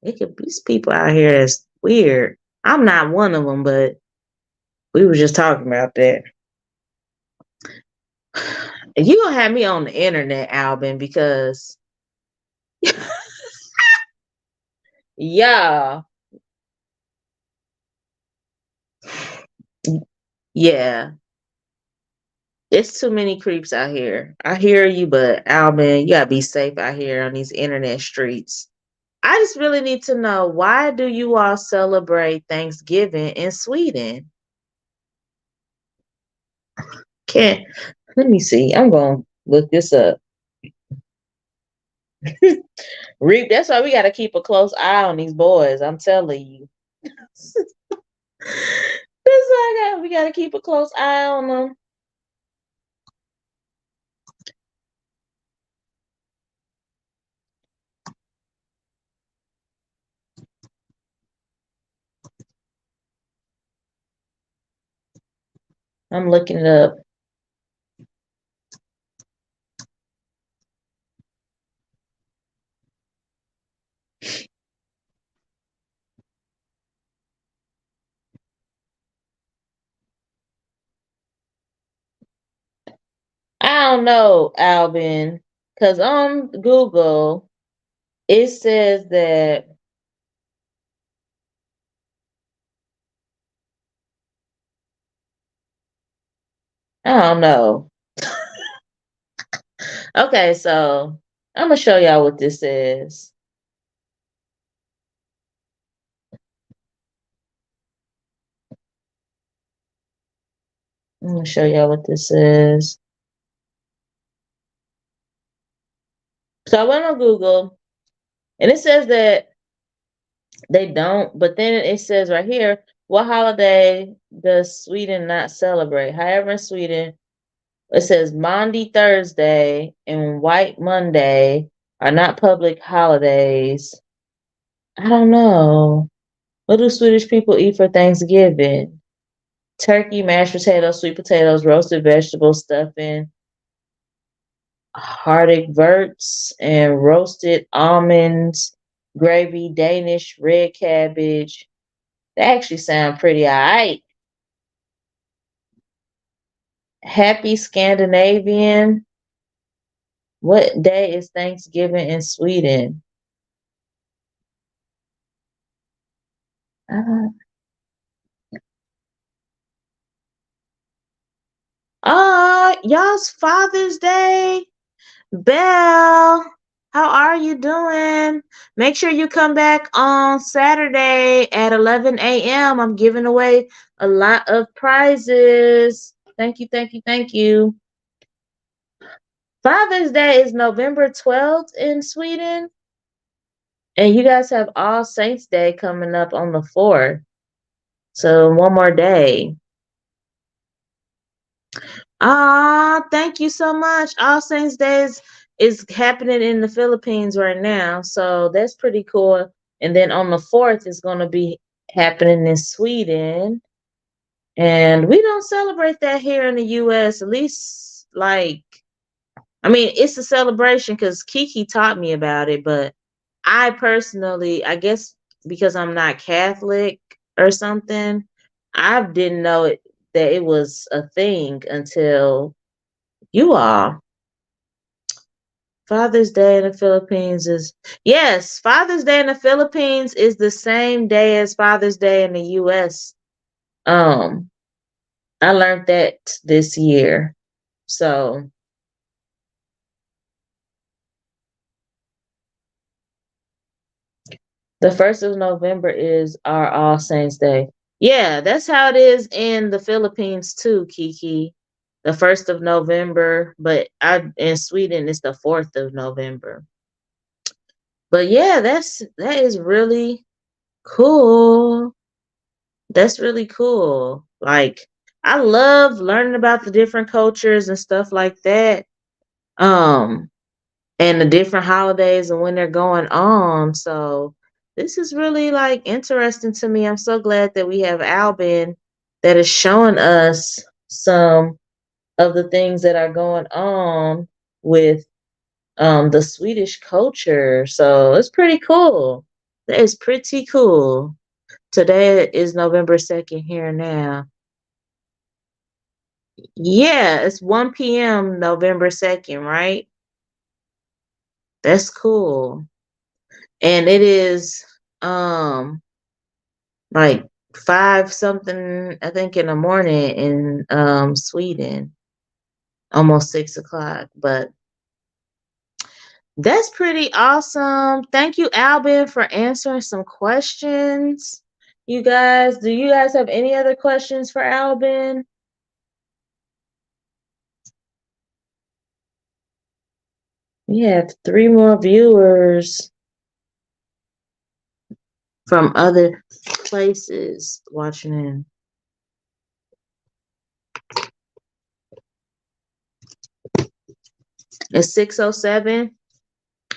it could be people out here that's weird. I'm not one of them, but we were just talking about that. You gonna have me on the internet, Albin, because yeah, yeah, it's too many creeps out here. I hear you, but Albin, you gotta be safe out here on these internet streets. I just really need to know, why do you all celebrate Thanksgiving in Sweden? Can't Let me see. I'm gonna look this up. Reap. That's why we gotta keep a close eye on these boys. I'm telling you. That's why we gotta keep a close eye on them. I'm looking it up. I don't know, Albin, because on Google it says that I don't know. Okay, so I'm gonna show y'all what this says. I'm gonna show y'all what this says. So I went on Google and it says that they don't, but then it says right here, what holiday does Sweden not celebrate? However, in Sweden, it says Maundy Thursday and White Monday are not public holidays. I don't know. What do Swedish people eat for Thanksgiving? Turkey, mashed potatoes, sweet potatoes, roasted vegetables, stuffing, hardigverts, and roasted almonds, gravy, Danish, red cabbage. They actually sound pretty alright. Happy Scandinavian. What day is Thanksgiving in Sweden? Uh, y'all's Father's Day. Belle, how are you doing? Make sure you come back on Saturday at 11 a.m. I'm giving away a lot of prizes. Thank you, thank you, thank you. Father's Day is November 12th in Sweden. And you guys have All Saints Day coming up on the 4th. So one more day. Thank you so much. All Saints Day is happening in the Philippines right now. So that's pretty cool. And then on the 4th is going to be happening in Sweden. And we don't celebrate that here in the US, at least like, I mean, it's a celebration because Kiki taught me about it, but I personally, I guess because I'm not Catholic or something, I didn't know that it was a thing until you all. Father's Day in the Philippines is, yes, Father's Day in the Philippines is the same day as Father's Day in the US. Um, I learned that this year. So the 1st of November is our All Saints Day. Yeah, that's how it is in the Philippines too, Kiki. The 1st of November, but in Sweden it's the 4th of November. But yeah, that is really cool. That's really cool. Like, I love learning about the different cultures and stuff like that. Um and the different holidays and when they're going on. So this is really like interesting to me. I'm so glad that we have Albin that is showing us some of the things that are going on with the Swedish culture. So it's pretty cool. That is pretty cool. Today is November 2nd here now. Yeah, it's 1 p.m. November 2nd, right? That's cool. And it is like 5 something, I think, in the morning in Sweden. Almost 6 o'clock. But that's pretty awesome. Thank you, Albin, for answering some questions. You guys, do you guys have any other questions for Albin? We have 3 more viewers from other places watching in. It's 6:07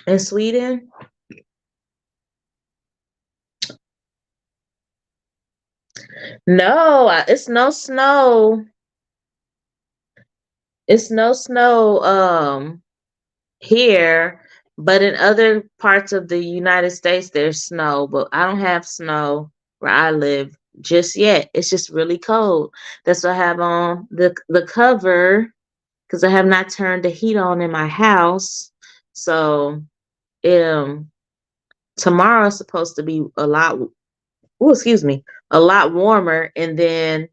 in Sweden. No, it's no snow. It's no snow here, but in other parts of the United States there's snow, but I don't have snow where I live just yet. It's just really cold. That's why I have on the cover, because I have not turned the heat on in my house. So tomorrow is supposed to be a lot warmer, and then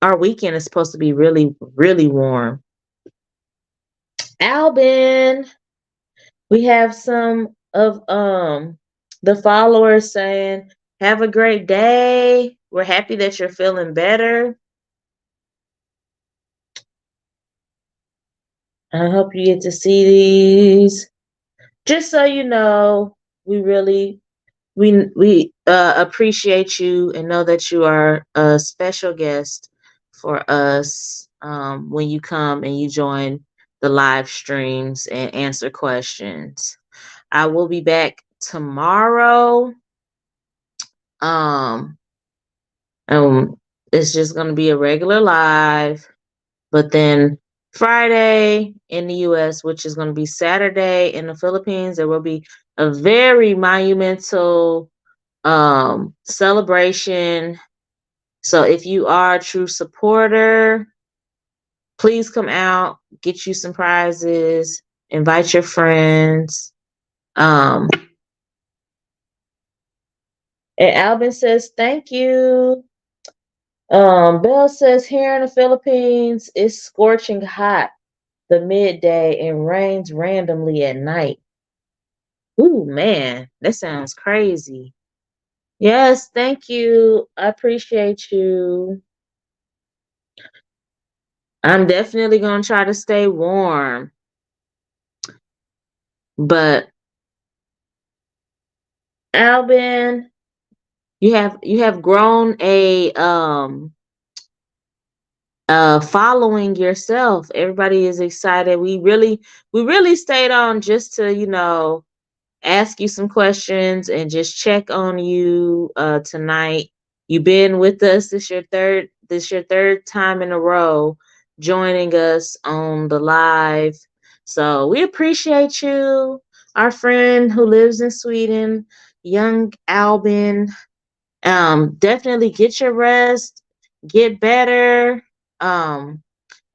our weekend is supposed to be really, really warm. Albin, we have some of the followers saying, have a great day. We're happy that you're feeling better. I hope you get to see these. Just so you know, we really we appreciate you and know that you are a special guest for us when you come and you join the live streams and answer questions. I will be back tomorrow. Um, it's just gonna be a regular live, but then Friday in the US, which is gonna be Saturday in the Philippines, there will be a very monumental celebration. So if you are a true supporter, please come out, get you some prizes, invite your friends. And Alvin says, thank you. Belle says, here in the Philippines, it's scorching hot the midday and rains randomly at night. Ooh, man, that sounds crazy. Yes, thank you. I appreciate you. I'm definitely going to try to stay warm. But Albin, you have grown a following yourself. Everybody is excited. We really stayed on just to, ask you some questions and just check on you tonight. You've been with us. This your third time in a row joining us on the live. So we appreciate you, our friend who lives in Sweden, young Albin. Definitely get your rest, get better. And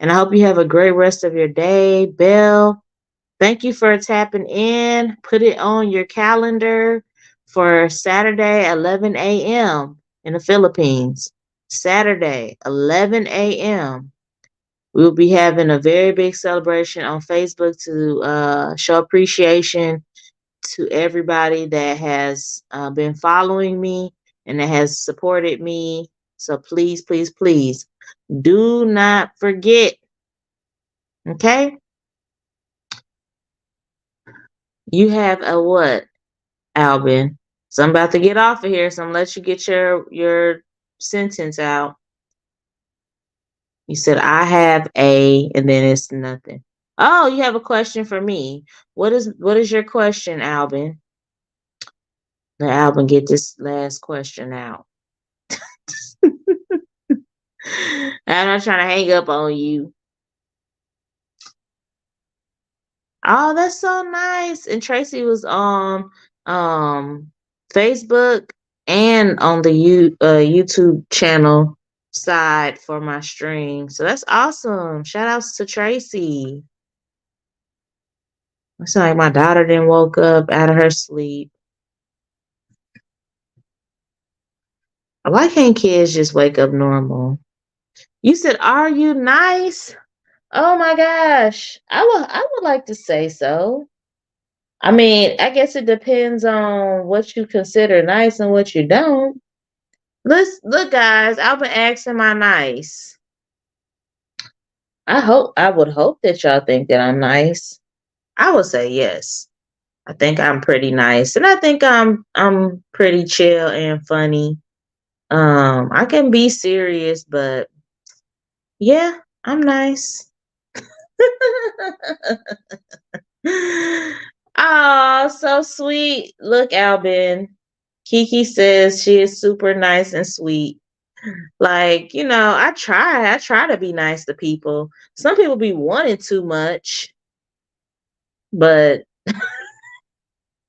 I hope you have a great rest of your day. Belle, thank you for tapping in. Put it on your calendar for Saturday, 11 a.m. in the Philippines. Saturday, 11 a.m. We'll be having a very big celebration on Facebook to show appreciation to everybody that has been following me and that has supported me. So please, please, please do not forget. Okay? You have a what, Albin? So I'm about to get off of here. So I'm gonna let you get your sentence out. You said I have a, and then it's nothing. Oh, you have a question for me. What is your question, Albin? Let Alvin get this last question out. I'm not trying to hang up on you. Oh, that's so nice. And Tracy was on Facebook and on the YouTube channel side for my stream. So that's awesome. Shout outs to Tracy. It sounds like my daughter then woke up out of her sleep. Why can't kids just wake up normal? You said, "Are you nice?" Oh my gosh. I would like to say so. I mean, I guess it depends on what you consider nice and what you don't. Let's look, guys. I've been asking my nice. I would hope that y'all think that I'm nice. I would say yes. I think I'm pretty nice, and I think I'm pretty chill and funny. I can be serious, but yeah, I'm nice. Oh, so sweet. Look, Albin. Kiki says she is super nice and sweet. Like, I try to be nice to people. Some people be wanting too much, but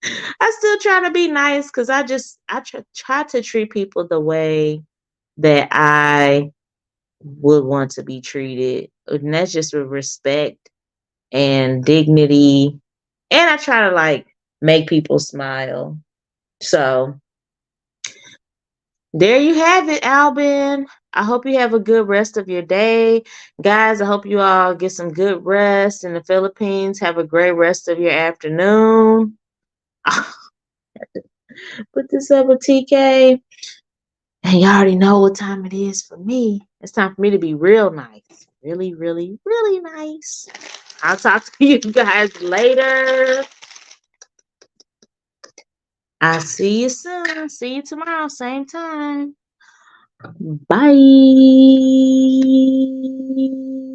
I still try to be nice because I try to treat people the way that I would want to be treated. And that's just with respect and dignity. And I try to like make people smile. So there you have it, Albin. I hope you have a good rest of your day. Guys, I hope you all get some good rest in the Philippines. Have a great rest of your afternoon. Put this up with TK. And you already know what time it is for me. It's time for me to be real nice. Really, really, really nice. I'll talk to you guys later. I'll see you soon. See you tomorrow, same time. Bye.